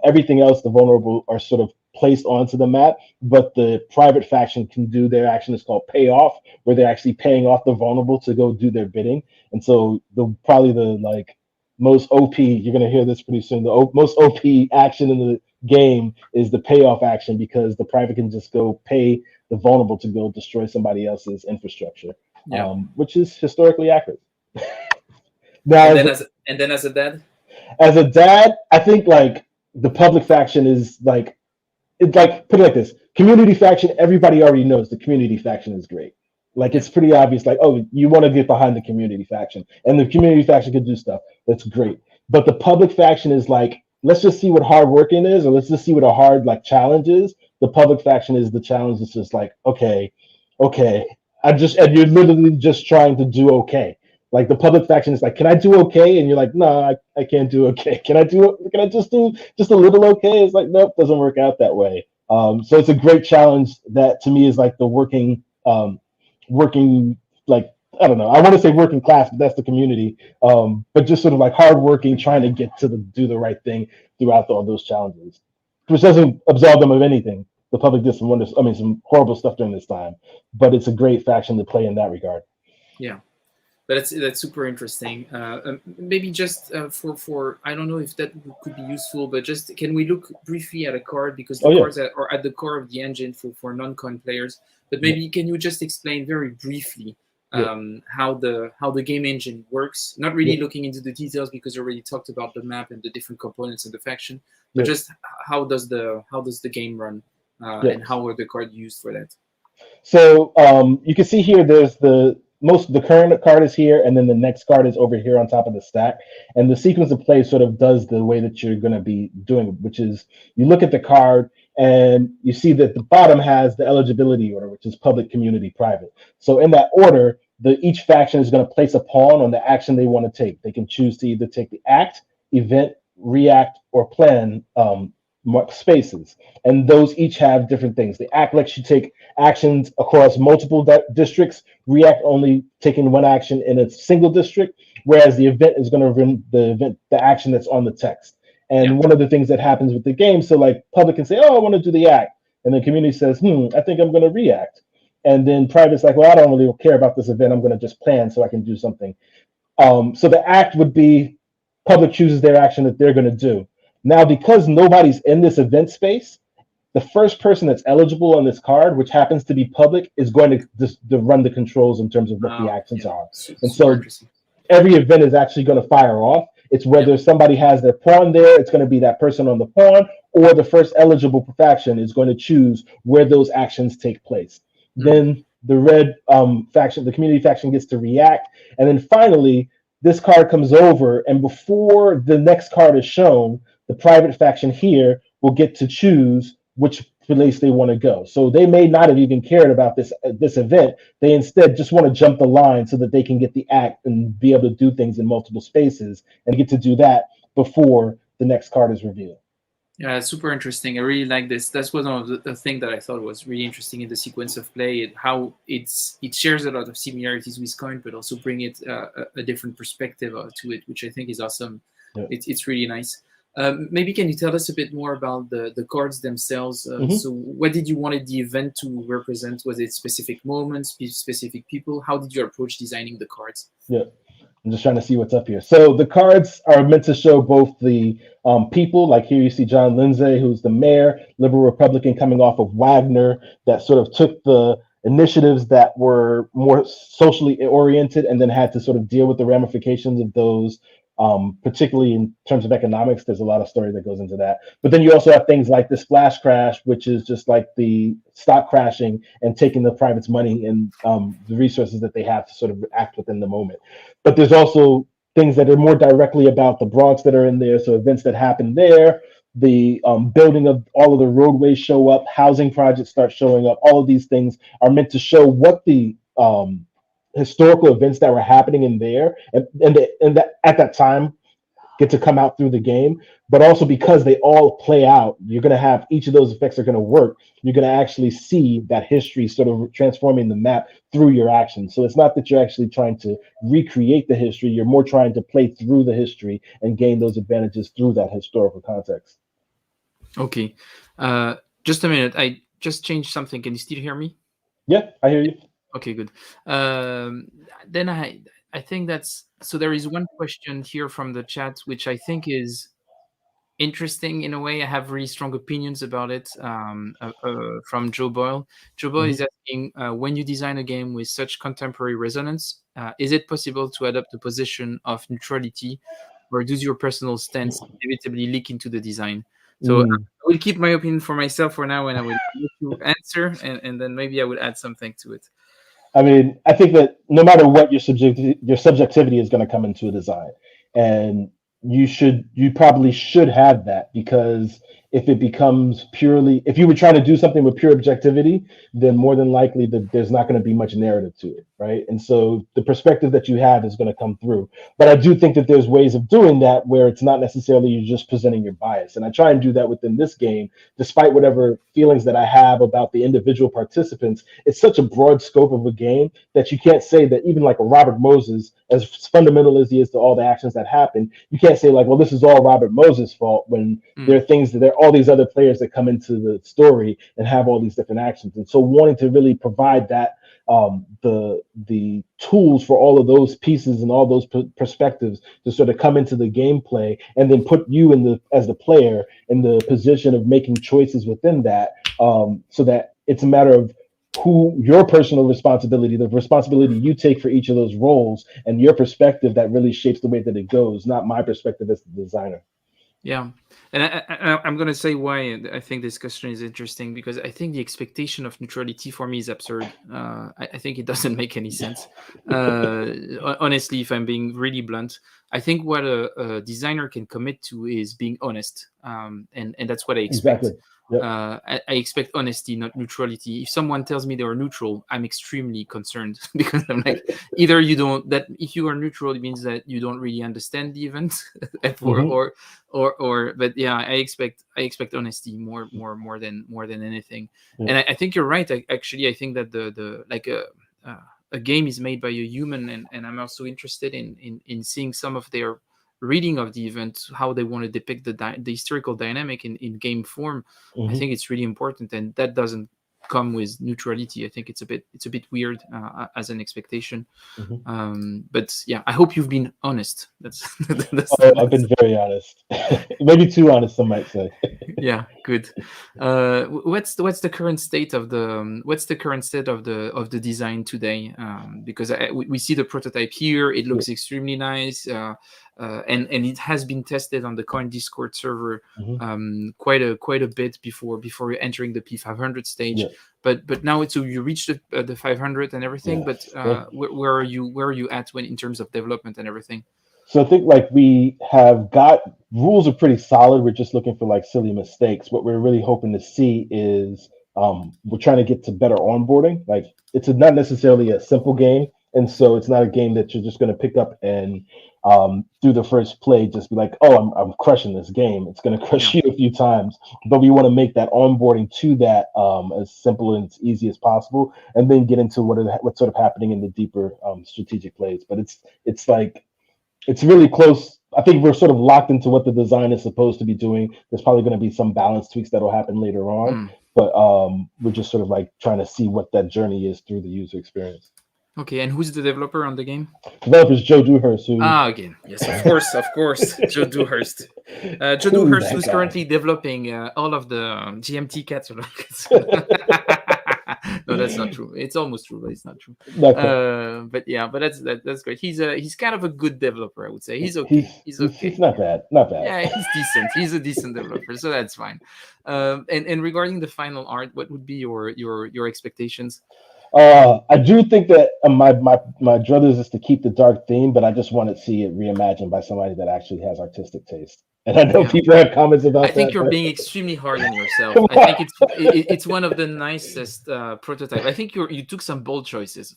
Everything else, the vulnerable are sort of placed onto the map, but the private faction can do their action is called payoff, where they're actually paying off the vulnerable to go do their bidding. And so probably the like most OP, you're gonna hear this pretty soon. Most OP action in the game is the payoff action, because the private can just go pay the vulnerable to go destroy somebody else's infrastructure, which is historically accurate. Now, and then as a dad, I think like the public faction is like, it's like, put it like this: community faction. Everybody already knows the community faction is great. Like, it's pretty obvious. Like, oh, you want to get behind the community faction, and the community faction can do stuff. That's great. But the public faction is like, let's just see what hard working is, or let's just see what a hard like challenge is. The public faction is the challenge. It's just like, okay, and you're literally just trying to do okay. Like, the public faction is like, can I do okay? And you're like, no, I can't do okay. Can I just do just a little okay? It's like, nope, doesn't work out that way. So it's a great challenge that to me is like the working like, I don't know, I want to say working class, but that's the community. But just sort of like hardworking, trying to get to do the right thing throughout all those challenges, which doesn't absolve them of anything. The public did some horrible stuff during this time, but it's a great faction to play in that regard. Yeah. But that's super interesting. Maybe just for I don't know if that could be useful, but just can we look briefly at a card, because the cards are at the core of the engine for non-con players. But maybe can you just explain very briefly how the game engine works? Not really looking into the details, because you already talked about the map and the different components of the faction, but just how does the game run, and how are the cards used for that? So you can see here, there's the current card is here, and then the next card is over here on top of the stack. And the sequence of play sort of does the way that you're going to be doing, which is you look at the card and you see that the bottom has the eligibility order, which is public, community, private. So in that order, each faction is going to place a pawn on the action they want to take. They can choose to either take the act, event, react, or plan spaces, and those each have different things. The act lets you take actions across multiple districts, react only taking one action in a single district, whereas the event is going to run the action that's on the text. And one of the things that happens with the game, so like public can say, oh, I want to do the act, and the community says, I think I'm going to react, and then private's like, well, I don't really care about this event, I'm going to just plan so I can do something. So the act would be public chooses their action that they're going to do. Now, because nobody's in this event space, the first person that's eligible on this card, which happens to be public, is going to run the controls in terms of what the actions are. And so every event is actually going to fire off. It's whether somebody has their pawn there, it's going to be that person on the pawn, or the first eligible faction is going to choose where those actions take place. Then the red faction, the community faction, gets to react. And then finally, this card comes over, and before the next card is shown, the private faction here will get to choose which place they want to go. So they may not have even cared about this event. They instead just want to jump the line so that they can get the act and be able to do things in multiple spaces, and get to do that before the next card is revealed. Yeah, it's super interesting. I really like this. That's one of the thing that I thought was really interesting in the sequence of play, how it shares a lot of similarities with Coin, but also bring it a different perspective to it, which I think is awesome. Yeah. It's really nice. Maybe can you tell us a bit more about the cards themselves? So what did you want the event to represent? Was it specific moments, specific people? How did you approach designing the cards? Yeah, I'm just trying to see what's up here. So the cards are meant to show both the people, like here you see John Lindsay, who's the mayor, liberal Republican coming off of Wagner, that sort of took the initiatives that were more socially oriented and then had to sort of deal with the ramifications of those. Particularly in terms of economics, there's a lot of story that goes into that. But then you also have things like this flash crash, which is just like the stock crashing and taking the private's money and the resources that they have to sort of act within the moment. But there's also things that are more directly about the Bronx that are in there. So events that happen there, the building of all of the roadways show up, housing projects start showing up. All of these things are meant to show what the historical events that were happening in there and that at that time get to come out through the game. But also because they all play out, you're going to have each of those effects are going to work. You're going to actually see that history sort of transforming the map through your actions. So it's not that you're actually trying to recreate the history. You're more trying to play through the history and gain those advantages through that historical context. Okay. Just a minute. I just changed something. Can you still hear me? Yeah, I hear you. Okay, good. Then I think that's so. There is one question here from the chat, which I think is interesting in a way. I have really strong opinions about it. From Joe Boyle. Joe Boyle Hmm. is asking, when you design a game with such contemporary resonance, is it possible to adopt a position of neutrality, or does your personal stance inevitably leak into the design? So I Mm. will keep my opinion for myself for now, and I will let you answer, and then maybe I will add something to it. I mean, I think that no matter what, your subjectivity is going to come into a design, and you probably should have that, because if it becomes purely, if you were trying to do something with pure objectivity, then more than likely there's not going to be much narrative to it, right? And so the perspective that you have is going to come through. But I do think that there's ways of doing that where it's not necessarily you just presenting your bias, and I try and do that within this game, despite whatever feelings that I have about the individual participants. It's such a broad scope of a game that you can't say that even like a Robert Moses, as fundamental as he is to all the actions that happen, you can't say like, well, this is all Robert Moses' fault, when there are Mm, things that there are all these other players that come into the story and have all these different actions. And so wanting to really provide that, the tools for all of those pieces and all those perspectives to sort of come into the gameplay, and then put you in the as the player in the position of making choices within that, so that it's a matter of who your personal responsibility, the responsibility you take for each of those roles, and your perspective that really shapes the way that it goes, not my perspective as the designer. yeah, and I'm going to say why I think this question is interesting, because I think the expectation of neutrality for me is absurd. I think it doesn't make any sense. Honestly, if I'm being really blunt, I think what a designer can commit to is being honest, and that's what I expect. Exactly. Yep. I expect honesty, not neutrality. If someone tells me they are neutral, I'm extremely concerned because I'm like, either you don't, that if you are neutral, it means that you don't really understand the event, Hmm. or but yeah, I expect honesty more than anything. Yep. And I think you're right. Actually, I think that the like a game is made by a human, and I'm also interested in seeing some of their reading of the event, how they want to depict the historical dynamic in game form. I Hmm. think it's really important, and that doesn't come with neutrality. I think it's a bit weird as an expectation. Hmm. But yeah, I hope you've been honest. Oh, I've That's been very honest, maybe too honest, some might say. yeah, good. What's the current state of the design today? Because we see the prototype here. It Yeah. looks extremely nice, and it has been tested on the Coin Discord server Hmm. quite a bit before entering the P500 stage. Yeah. But now so you reached the 500 and everything. But Yes. Yeah. where are you at when in terms of development and everything? So I think like we have got rules are pretty solid. We're just looking for like silly mistakes. What we're really hoping to see is, we're trying to get to better onboarding. Like it's not necessarily a simple game, and so it's not a game that you're just going to pick up and, through the first play just be like, oh, I'm crushing this game. It's going to crush Yeah. you a few times, but we want to make that onboarding to that, as simple and as easy as possible, and then get into what's sort of happening in the deeper, strategic plays. But it's like it's really close. I think we're sort of locked into what the design is supposed to be doing. There's probably going to be some balance tweaks that'll happen later on, Mm. but, we're just sort of like trying to see what that journey is through the user experience. Okay, and who's the developer on the game? Developers Joe Dewhurst, who Ah, again, yes, of course, Joe Dewhurst. Joe who's Dewhurst, that who's guy? currently developing all of the GMT catalogs. No, that's not true. It's almost true, but it's not true. Not quite. But yeah, but that's great. He's kind of a good developer, I would say. He's He's okay. He's he's okay. not bad, not bad. Yeah, he's decent. He's a decent developer, so that's fine. And regarding the final art, what would be your expectations? I do think that, my druthers is to keep the dark theme, but I just want to see it reimagined by somebody that actually has artistic taste. And I know Yeah. people have comments I about think that, you're but being extremely hard on yourself. come I on. think it's one of the nicest prototype. I think you took some bold choices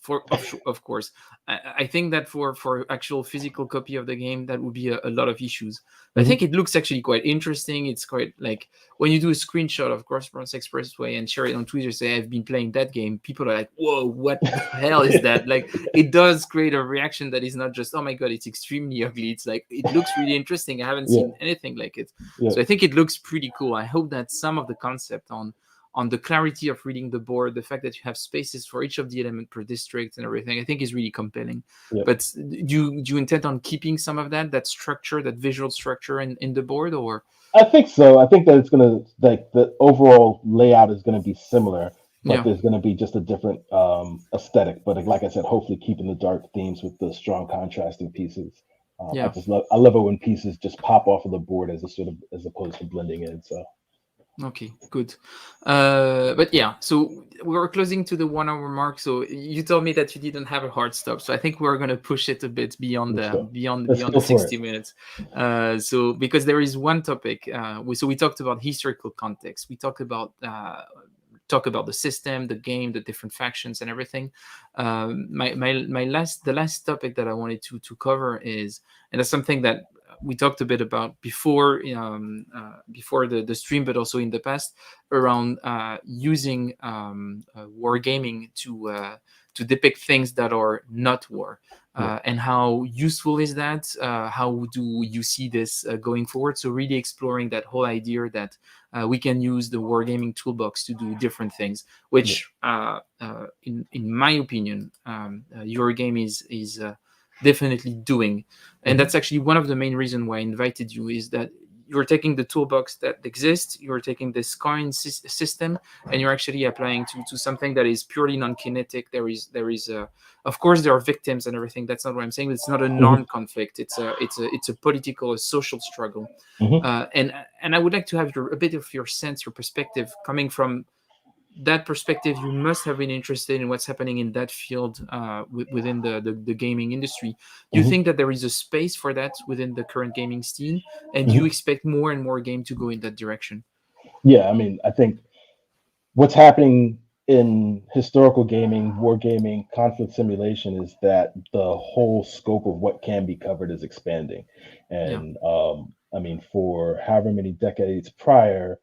of course. I think that for actual physical copy of the game, that would be a lot of issues. But I think Mhm. it looks actually quite interesting. It's quite like when you do a screenshot of Bronx Expressway and share it on Twitter, say I've been playing that game. People are like, "Whoa, what the hell is that?" Like it does create a reaction that is not just, "Oh my god, it's extremely ugly." It's like it looks really interesting. I haven't Yeah, seen anything like it. yeah. So I think it looks pretty cool. I hope that some of the concept on the clarity of reading the board, the fact that you have spaces for each of the element per district and everything, I think is really compelling. Yep. But do you intend on keeping some of that structure, that visual structure in the board, or? I think so. I think that it's gonna, like, the overall layout is gonna be similar, but Yeah. there's gonna be just a different aesthetic. But like I said, hopefully keeping the dark themes with the strong contrasting pieces. Yeah. I love it when pieces just pop off of the board as a sort of, as opposed to blending in. So. Okay, good. But yeah, so we're closing to the 1 hour mark. So you told me that you didn't have a hard stop. So I think we're going to push it a bit beyond the 60 minutes. So because there is one topic, we talked about historical context. We talked about the system, the game, the different factions, and everything. The last topic that I wanted to cover is, and that's something that we talked a bit about before the stream, but also in the past, around using wargaming to depict things that are not war. And how useful is that? How do you see this going forward? So really exploring that whole idea that we can use the wargaming toolbox to do different things, which in my opinion, your game is definitely doing. And that's actually one of the main reasons why I invited you, is that you're taking the toolbox that exists, you're taking this scoring system, and you're actually applying to something that is purely non-kinetic. There is of course there are victims and everything. That's not what I'm saying. It's not a normed conflict. It's a political, a social struggle. And I would like to have a bit of your sense, your perspective, coming from that perspective. You must have been interested in what's happening in that field within the gaming industry. Do you think that there is a space for that within the current gaming scene, and do you expect more and more game to go in that direction? Yeah, I mean, I think what's happening in historical gaming, wargaming, conflict simulation is that the whole scope of what can be covered is expanding. And I mean, for however many decades prior,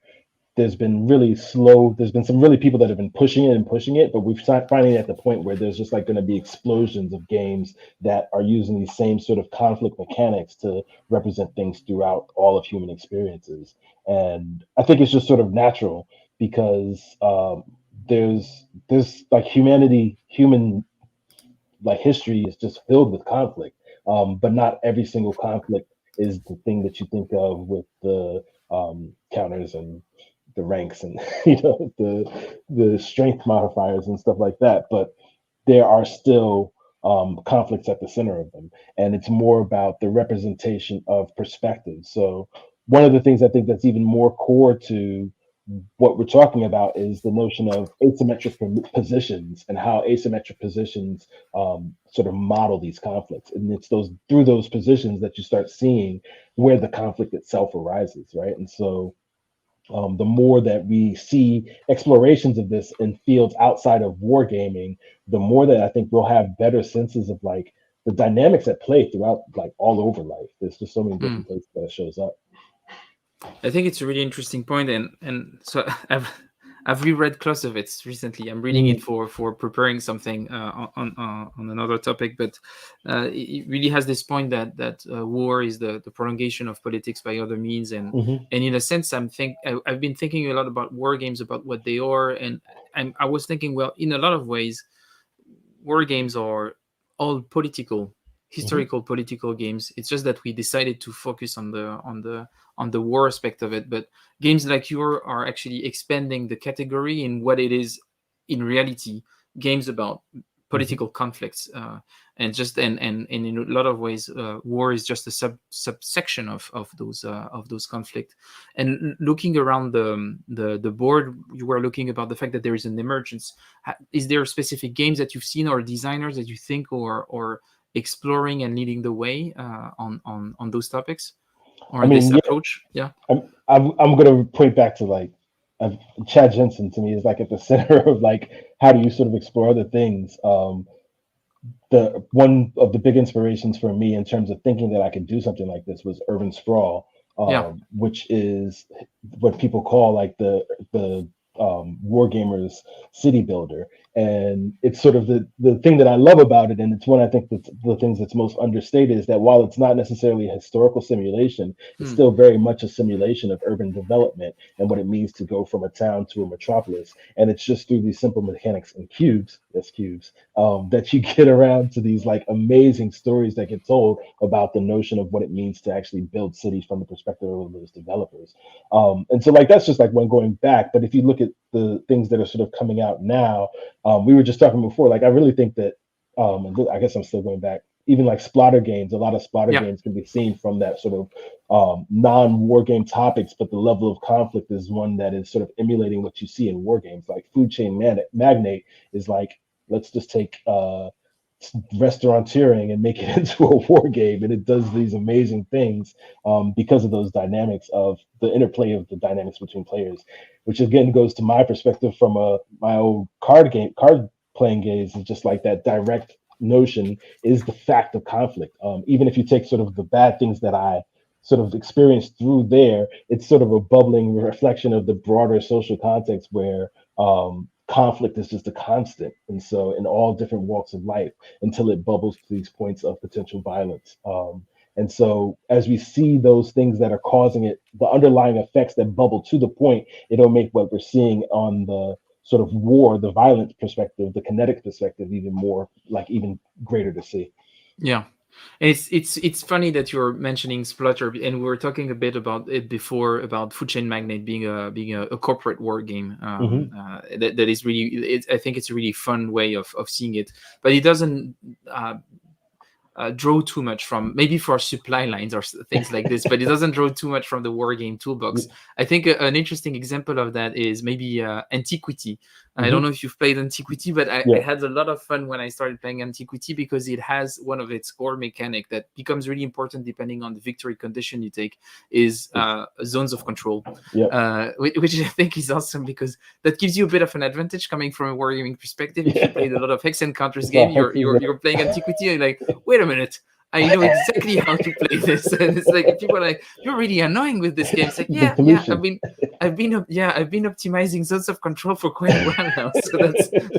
there's been some really people that have been pushing it, but we're finally at the point where there's just like going to be explosions of games that are using these same sort of conflict mechanics to represent things throughout all of human experiences. And I think it's just sort of natural, because there's like human like history is just filled with conflict, but not every single conflict is the thing that you think of with the counters and the ranks and the strength modifiers and stuff like that. But there are still conflicts at the center of them, and it's more about the representation of perspective. So one of the things I think that's even more core to what we're talking about is the notion of asymmetric positions, and how asymmetric positions sort of model these conflicts. And it's through those positions that you start seeing where the conflict itself arises, right? And so the more that we see explorations of this in fields outside of wargaming, the more that I think we'll have better senses of like the dynamics at play throughout, like, all over life. There's just so many different places that it shows up. I think it's a really interesting point, and so I've reread Clausewitz recently. I'm reading it for preparing something on another topic, but it really has this point that war is the prolongation of politics by other means, and in a sense, I've been thinking a lot about war games, about what they are, and I was thinking, well, in a lot of ways, war games are all historical political games. It's just that we decided to focus on the war aspect of it. But games like yours are actually expanding the category in what it is in reality. Games about political conflicts, and in a lot of ways, war is just a subsection of those conflicts. And looking around the board, you were looking about the fact that there is an emergence. Is there specific games that you've seen, or designers that you think or exploring and leading the way on those topics, or this approach? I'm gonna point back to like Chad Jensen. To me, is like at the center of like, how do you sort of explore other things. The one of the big inspirations for me in terms of thinking that I could do something like this was urban sprawl, which is what people call like the wargamers city builder. And it's sort of the thing that I love about it, and it's one I think that's the things that's most understated, is that while it's not necessarily a historical simulation, it's Hmm. still very much a simulation of urban development and what it means to go from a town to a metropolis. And it's just through these simple mechanics and cubes, that's cubes, that you get around to these like amazing stories that get told about the notion of what it means to actually build cities from the perspective of those developers. And so like that's just like one going back. But if you look at the things that are sort of coming out now, we were just talking before, like I really think that, and I guess I'm still going back, even like splatter games, a lot of splatter Yeah. games can be seen from that sort of non-war game topics, but the level of conflict is one that is sort of emulating what you see in war games. Like Food Chain Magnate is like, let's just take restaurateuring and make it into a war game, and it does these amazing things because of those dynamics of the interplay of the dynamics between players, which again goes to my perspective from my old card playing games. Is just like that direct notion is the fact of conflict. Even if you take sort of the bad things that I sort of experienced through there, it's sort of a bubbling reflection of the broader social context where conflict is just a constant. And so in all different walks of life until it bubbles to these points of potential violence. And so as we see those things that are causing it, the underlying effects that bubble to the point, it'll make what we're seeing on the sort of war, the violent perspective, the kinetic perspective, even more like even greater to see. Yeah. And it's funny that you're mentioning Splutter, and we were talking a bit about it before about Food Chain Magnate being a corporate war game. That is really, I think it's a really fun way of seeing it, but it doesn't draw too much from, maybe for supply lines or things like this, but it doesn't draw too much from the wargame toolbox. I think an interesting example of that is maybe Antiquity. I don't know if you've played Antiquity, but I had a lot of fun when I started playing Antiquity because it has one of its core mechanic that becomes really important depending on the victory condition you take, is zones of control, which I think is awesome because that gives you a bit of an advantage coming from a wargaming perspective. If you played a lot of Hex Encounters game, you're playing Antiquity and you're like, wait a minute, I know exactly how to play this. And it's like, people are like, you're really annoying with this game. It's like, yeah, I've been optimizing zones of control for quite a while now.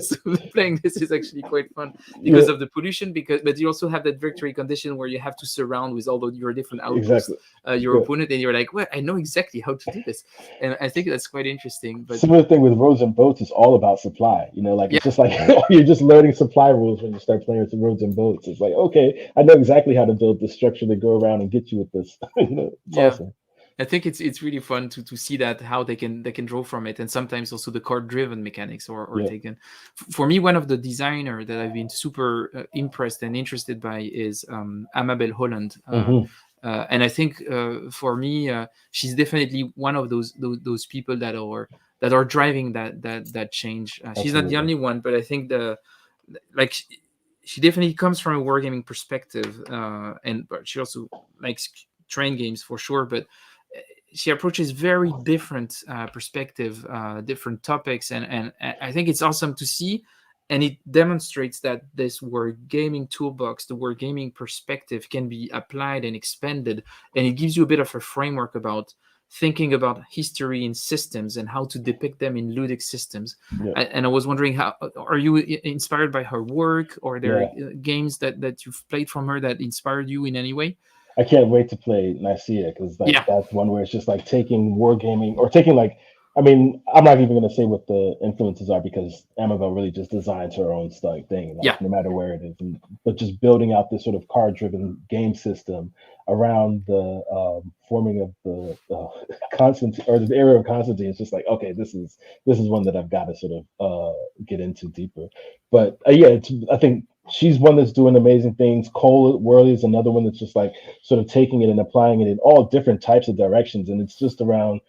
So playing this is actually quite fun because of the pollution. But you also have that victory condition where you have to surround with all of your different outposts your opponent, and you're like, well, I know exactly how to do this, and I think that's quite interesting. But similar thing with Roads and Boats is all about supply. Like it's just like you're just learning supply rules when you start playing with Roads and Boats. It's like, okay, I know exactly how to build this structure to go around and get you with this. It's awesome. I think it's really fun to see that how they can draw from it, and sometimes also the card driven mechanics or taken. For me, one of the designer that I've been super impressed and interested by is Amabel Holland. And I think for me, she's definitely one of those people that are driving that change. She's not the only one, but I think she definitely comes from a wargaming perspective, but she also likes train games for sure. But she approaches very different perspective, different topics, and I think it's awesome to see. And it demonstrates that this wargaming toolbox, the wargaming perspective, can be applied and expanded, and it gives you a bit of a framework about thinking about history in systems and how to depict them in ludic systems. And I was wondering, how are you inspired by her work, or are there games that you've played from her that inspired you in any way? I can't wait to play Nicaea because that's one where it's just like taking wargaming or taking like, I mean, I'm not even going to say what the influences are because Amabel really just designs her own thing, no matter where it is. But just building out this sort of card-driven game system around the forming of the Constantine, or the area of Constantine. It's just like, okay, this is one that I've got to sort of get into deeper. But I think she's one that's doing amazing things. Cole Worley is another one that's just like sort of taking it and applying it in all different types of directions. And it's just around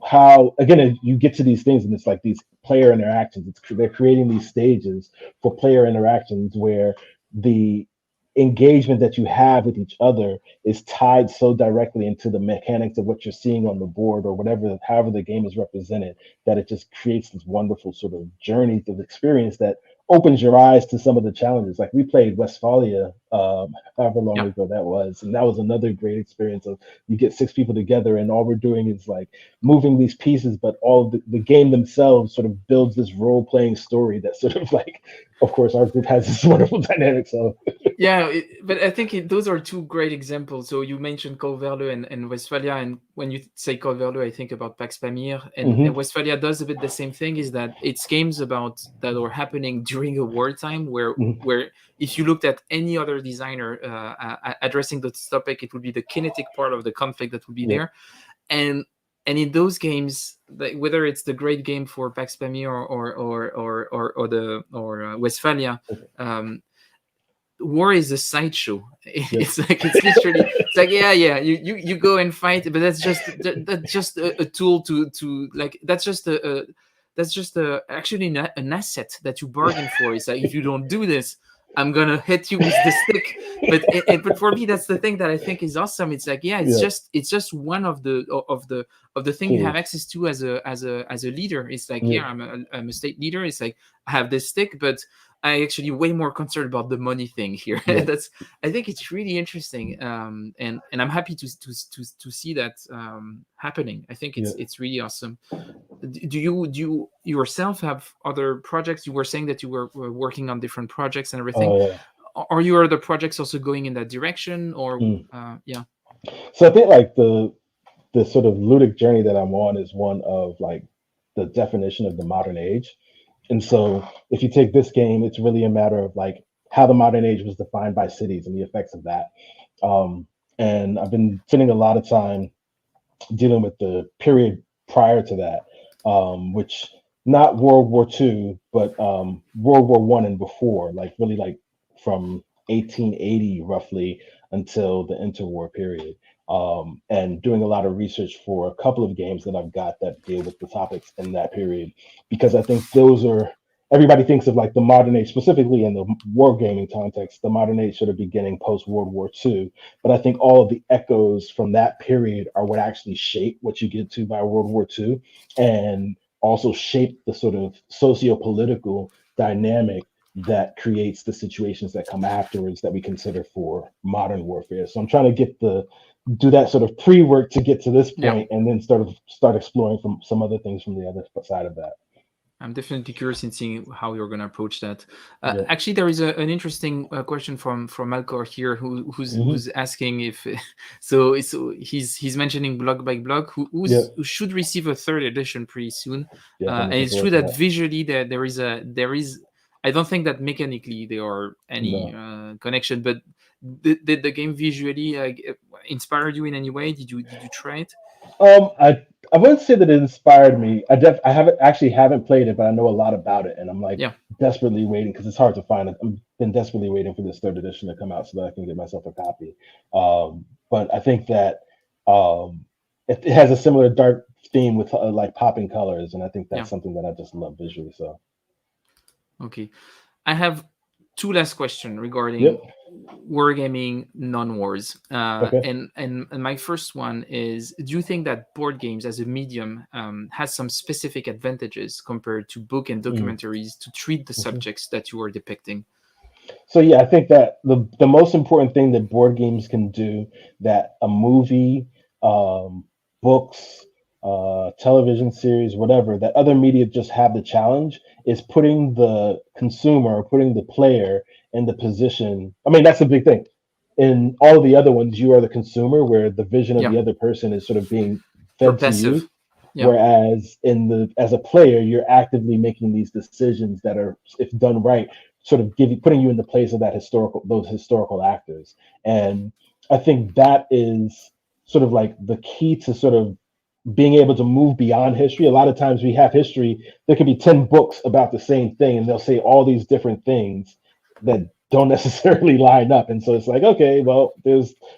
how, again, you get to these things and it's like these player interactions. They're creating these stages for player interactions where the engagement that you have with each other is tied so directly into the mechanics of what you're seeing on the board or however the game is represented, that it just creates this wonderful sort of journey of experience that opens your eyes to some of the challenges. Like we played Westphalia, however long Yeah. ago that was, and that was another great experience of you get 6 people together and all we're doing is like moving these pieces, but all the game themselves sort of builds this role playing story that sort of like, of course, our group has this wonderful dynamic. So Yeah, but I think those are two great examples. So you mentioned Calverleux and Westphalia, and when you say Calverleux, I think about Pax Pamir, and Westphalia does a bit the same thing. Is that it's games about that are happening during a wartime, where if you looked at any other designer addressing this topic, it would be the kinetic part of the conflict that would be there, and in those games, whether it's the great game for Pax Pamir or Westphalia. War is a sideshow. It's like it's literally it's like you go and fight, but that's just a tool to like that's just actually an asset that you bargain for. It's like if you don't do this, I'm gonna hit you with the stick. But for me, that's the thing that I think is awesome. It's like it's just one of the thing you have access to as a leader. It's like I'm a state leader. It's like I have this stick, but I actually way more concerned about the money thing here. I think it's really interesting, and I'm happy to see that happening. I think it's really awesome. Do you yourself have other projects? You were saying that you were working on different projects and everything. Are your other projects also going in that direction, or So I think like the sort of ludic journey that I'm on is one of like the definition of the modern age. And so if you take this game, it's really a matter of like how the modern age was defined by cities and the effects of that. And I've been spending a lot of time dealing with the period prior to that, which not World War II, but World War One and before, like really like from 1880 roughly until the interwar period. And doing a lot of research for a couple of games that I've got that deal with the topics in that period, because I think those are, everybody thinks of like the modern age, specifically in the wargaming context, the modern age sort of beginning post World War II. But I think all of the echoes from that period are what actually shape what you get to by World War II, and also shape the sort of socio-political dynamic that creates the situations that come afterwards that we consider for modern warfare. So I'm trying to do that sort of pre-work to get to this point, and then start exploring from some other things from the other side of that. I'm definitely curious in seeing how you're going to approach that. Actually, there is an interesting question from Malcor here, who's asking if so he's mentioning block by block who should receive a third edition pretty soon. And it's true that visually there is I don't think that mechanically there are any connection, but did the game visually inspire you in any way? Did you try it? I wouldn't say that it inspired me. I haven't played it, but I know a lot about it, and I'm like desperately waiting because it's hard to find it. I've been desperately waiting for this third edition to come out so that I can get myself a copy. But I think that it has a similar dark theme with like popping colors, and I think that's something that I just love visually. So, okay, I have two last questions regarding wargaming non-wars. And my first one is, do you think that board games as a medium has some specific advantages compared to book and documentaries to treat the subjects that you are depicting? So I think that the most important thing that board games can do that a movie, books, television series, whatever, that other media just have the challenge is putting the consumer, putting the player in the position. I mean, that's the big thing. In all of the other ones, you are the consumer, where the vision of the other person is sort of being fed to you. Whereas as a player, you're actively making these decisions that are, if done right, sort of putting you in the place of those historical actors. And I think that is sort of like the key to sort of being able to move beyond history. A lot of times we have history, there could be 10 books about the same thing, and they'll say all these different things that don't necessarily line up. And so it's like, okay, well,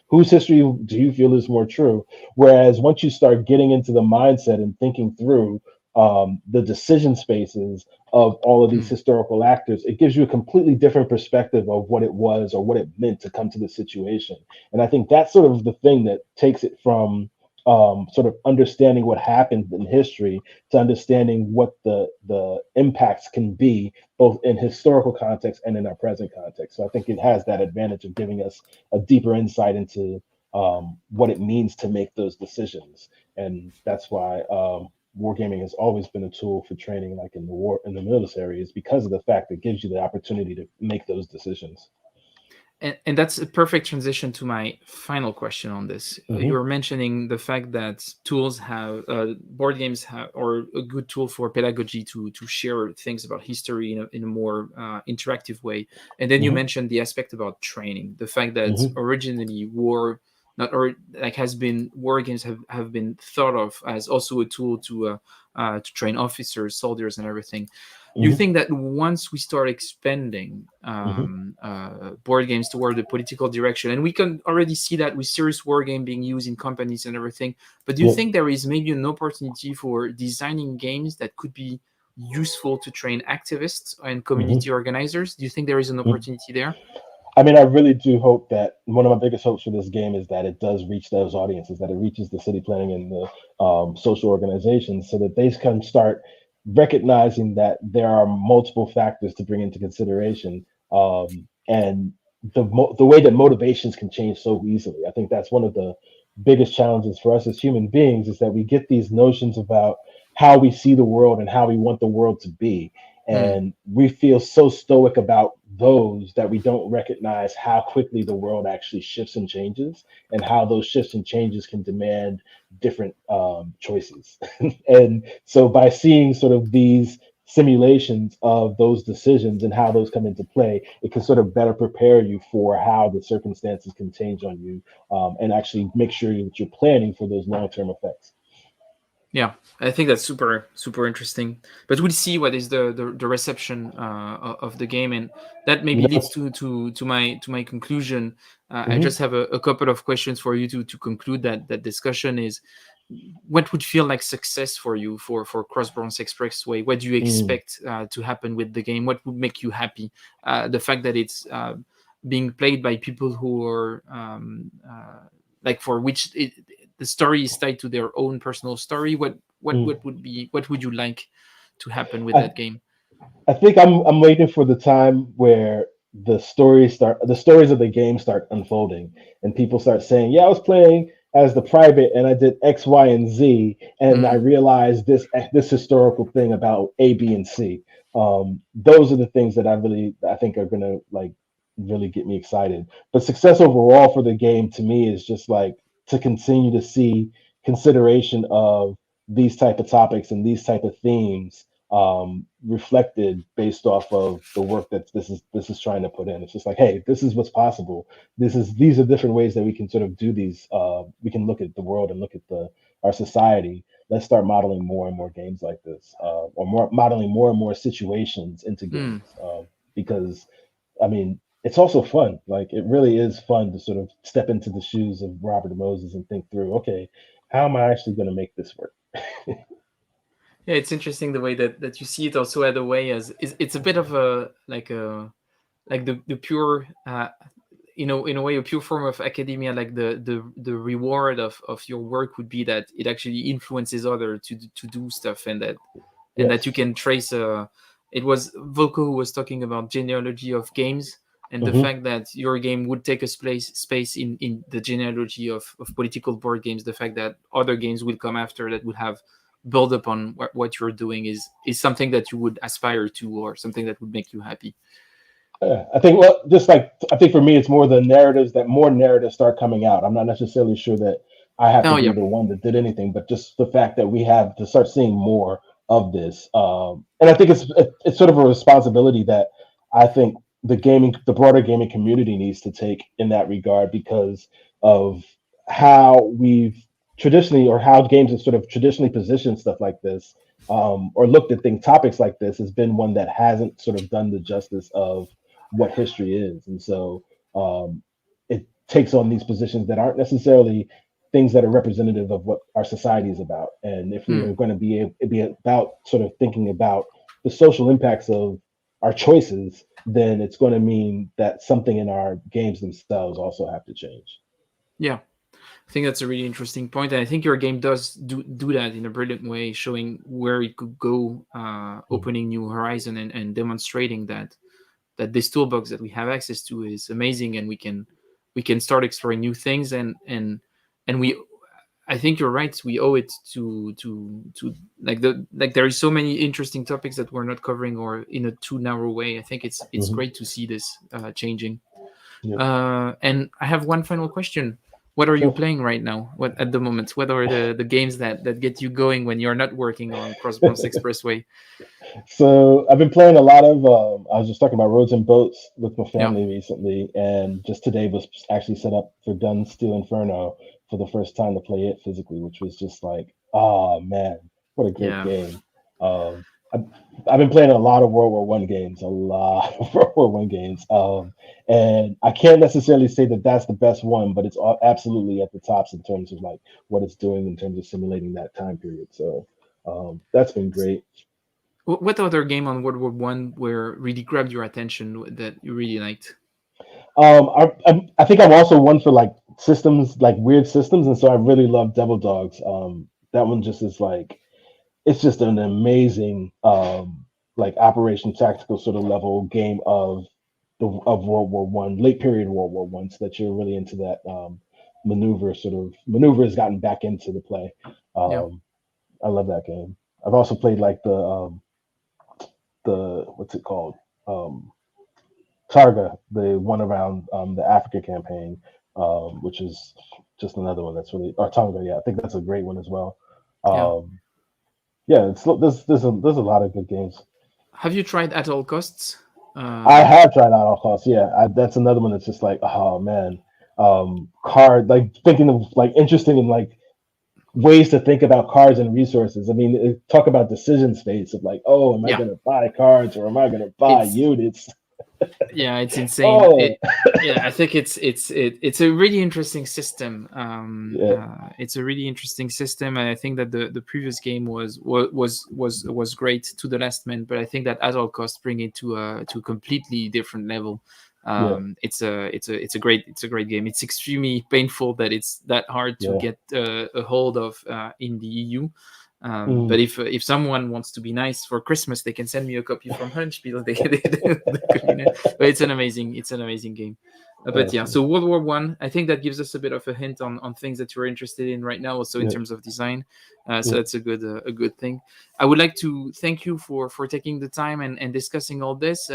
whose history do you feel is more true? Whereas once you start getting into the mindset and thinking through the decision spaces of all of these historical actors, it gives you a completely different perspective of what it was or what it meant to come to the situation. And I think that's sort of the thing that takes it from sort of understanding what happened in history to understanding what the impacts can be both in historical context and in our present context. So I think it has that advantage of giving us a deeper insight into what it means to make those decisions, and that's why wargaming has always been a tool for training, like in the military, is because of the fact that it gives you the opportunity to make those decisions. And that's a perfect transition to my final question on this. You Hmm. were mentioning the fact that tools have board games have, or a good tool for pedagogy to share things about history in a more interactive way. And then you Hmm. mentioned the aspect about training, the fact that Hmm. originally war not or like has been war games have been thought of as also a tool to train officers, soldiers, and everything. Do you Hmm. think that once we start expanding Hmm. board games toward the political direction, and we can already see that with serious war game being used in companies and everything, but do you Yeah. think there is maybe an opportunity for designing games that could be useful to train activists and community Hmm. organizers? Do you think there is an opportunity there? I mean, I really do hope that one of my biggest hopes for this game is that it does reach those audiences, that it reaches the city planning and the social organizations, so that they can start recognizing that there are multiple factors to bring into consideration, and the way that motivations can change so easily. I think that's one of the biggest challenges for us as human beings, is that we get these notions about how we see the world and how we want the world to be, Hmm. and we feel so stoic about those that we don't recognize how quickly the world actually shifts and changes, and how those shifts and changes can demand different choices. And so by seeing sort of these simulations of those decisions and how those come into play, it can sort of better prepare you for how the circumstances can change on you, and actually make sure that you're planning for those long-term effects. Yeah, I think that's super interesting. But we'll see what is the reception of the game, and that You maybe leads know. to my conclusion. I Hmm. just have a couple of questions for you to conclude that discussion. Is what would feel like success for you for Cross Bronx Expressway? What do you Mm. expect to happen with the game? What would make you happy? The fact that it's being played by people who are like for which the story is tied to their own personal story. What would you like to happen with I, that game? I think I'm waiting for the time where the stories of the game start unfolding, and people start saying, "Yeah, I was playing as the private and I did X, Y, and Z, and I Mm, realized this historical thing about A, B, and C." Those are the things that I think are gonna like really get me excited. But success overall for the game to me is just like to continue to see consideration of these type of topics and these type of themes reflected based off of the work that this is trying to put in. It's just like, hey, this is what's possible. These are different ways that we can sort of do these. We can look at the world and look at the our society. Let's start modeling more and more games like this, or more modeling more and more situations into mm. games. Because I mean, it's also fun. Like it really is fun to sort of step into the shoes of Robert Moses and think through, okay, how am I actually going to make this work? Yeah, it's interesting the way that you see it also at a way as it's a bit of a like the pure in a way a pure form of academia, like the reward of your work would be that it actually influences other to do stuff, and that you Yes. can trace it was Volko who was talking about genealogy of games, and the Hmm. fact that your game would take a space in the genealogy of political board games, the fact that other games will come after that would have build upon what you're doing is something that you would aspire to, or something that would make you happy. Yeah, I think well, just like I think for me, it's more the narratives that more narratives start coming out. I'm not necessarily sure that I have to Oh be yeah. the one that did anything, but just the fact that we have to start seeing more of this, and I think it's sort of a responsibility that I think the broader gaming community needs to take in that regard, because of how we've traditionally, or how games have sort of traditionally positioned stuff like this, or looked at topics like this, has been one that hasn't sort of done the justice of what history is. And so it takes on these positions that aren't necessarily things that are representative of what our society is about. And if we Hmm. are going to be about sort of thinking about the social impacts of our choices, then it's going to mean that something in our games themselves also have to change. Yeah. I think that's a really interesting point, and I think your game does do that in a brilliant way, showing where it could go, opening new horizon, and demonstrating that this toolbox that we have access to is amazing, and we can start exploring new things, and we, I think you're right. We owe it to like there is so many interesting topics that we're not covering or in a too narrow way. I think it's great to see this changing. Yep. And I have one final question. What are you Sure. playing right now? What at the moment? What are the games that get you going when you're not working on Bronx Expressway? So I've been playing a lot of. I was just talking about Roads and Boats with my Yeah, family recently, and just today was actually set up for Dun Steel Inferno for the first time to play it physically, which was just like, oh man, what a great yeah, game. Um, I've, I've been playing a lot of World War I games, a lot of World War I games, and I can't necessarily say that that's the best one, but it's absolutely at the tops in terms of like what it's doing in terms of simulating that time period. So that's been great. What other game on World War One where really grabbed your attention that you really liked? I think I'm also one for like systems, like weird systems, and so I really love Devil Dogs. That one just is like it's just an amazing like operation tactical sort of level game of of World War One, late period World War One, so that you're really into that maneuver has gotten back into the play. Yeah, Um, I love that game. I've also played like the what's it called? Um, Targa, the one around the Africa campaign, which is just another one that's really, or Tonga, yeah, I think that's a great one as well. yeah. Um, yeah, there's a lot of good games. Have you tried At All Costs? I Uh, have tried out all costs. Yeah, that's another one that's just like, oh man, card like thinking of like interesting and like ways to think about cards and resources. I mean, talk about decision states of like, oh, am I yeah, going to buy cards or am I going to buy it's units? yeah, it's insane. Oh, Yeah, I think it's a really interesting system. yeah, It's a really interesting system, and I think that the previous game was great to the last man, but I think that At All Costs bring it to a completely different level. yeah, It's a great game. It's extremely painful that it's that hard to yeah. get a hold of in the EU. But Mm, if someone wants to be nice for Christmas, they can send me a copy from Hunchbill. They could be nice. But it's an amazing game. But yeah, awesome. so World War One, I think that gives us a bit of a hint on things that you're interested in right now, also in Yeah, terms of design. So yeah. that's a good thing. I would like to thank you for taking the time and discussing all this,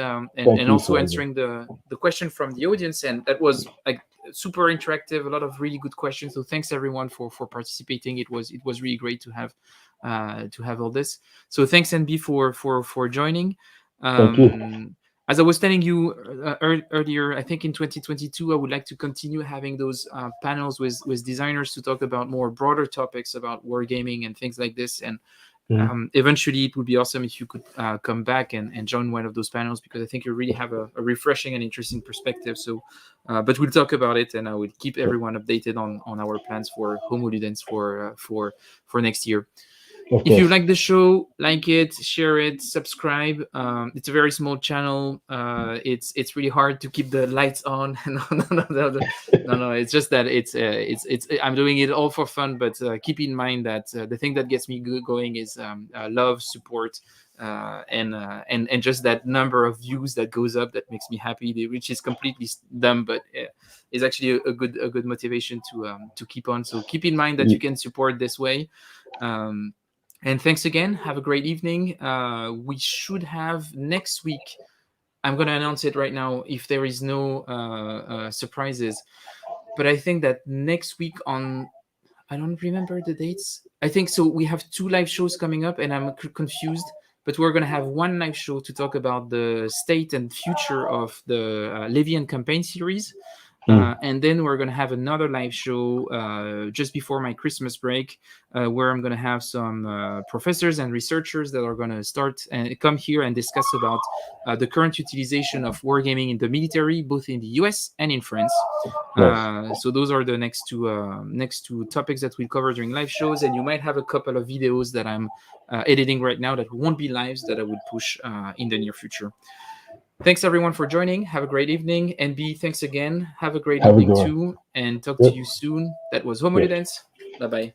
Thank and you also for having me. answering the question from the audience, and that was like super interactive, a lot of really good questions. So thanks everyone for participating. It was really great to have all this. So thanks NB for joining. Thank you. As I was telling you earlier, I think in 2022 I would like to continue having those panels with designers to talk about more broader topics about wargaming and things like this. And Mm, eventually, it would be awesome if you could come back and join one of those panels, because I think you really have a refreshing and interesting perspective. So, but we'll talk about it, and I will keep sure. everyone updated on our plans for Homo Ludens for next year. Of If you course. like the show, like it, share it, subscribe. It's a very small channel. It's really hard to keep the lights on. No. It's just that it's. I'm doing it all for fun, but keep in mind that the thing that gets me going is love, support, and just that number of views that goes up that makes me happy, which is completely dumb, but is actually a good motivation to keep on. So keep in mind that you You, can support this way. Um, and thanks again. Have a great evening. We should have next week. I'm going to announce it right now if there is no surprises. But I think that next week on, I don't remember the dates. I think so. We have two live shows coming up, and I'm confused. But we're going to have one live show to talk about the state and future of the Levian campaign series. mm, And then we're going to have another live show just before my Christmas break, where I'm going to have some professors and researchers that are going to start and come here and discuss about the current utilization of wargaming in the military, both in the US and in France. nice. So those are the next two topics that we'll cover during live shows, and you might have a couple of videos that I'm editing right now that won't be lives that I will push in the near future. Thanks everyone for joining. Have a great evening. NB, thanks again. Have a great Have a evening good one. too, and talk to Yep. you soon. That was Homo Yep. Ludens. Bye bye.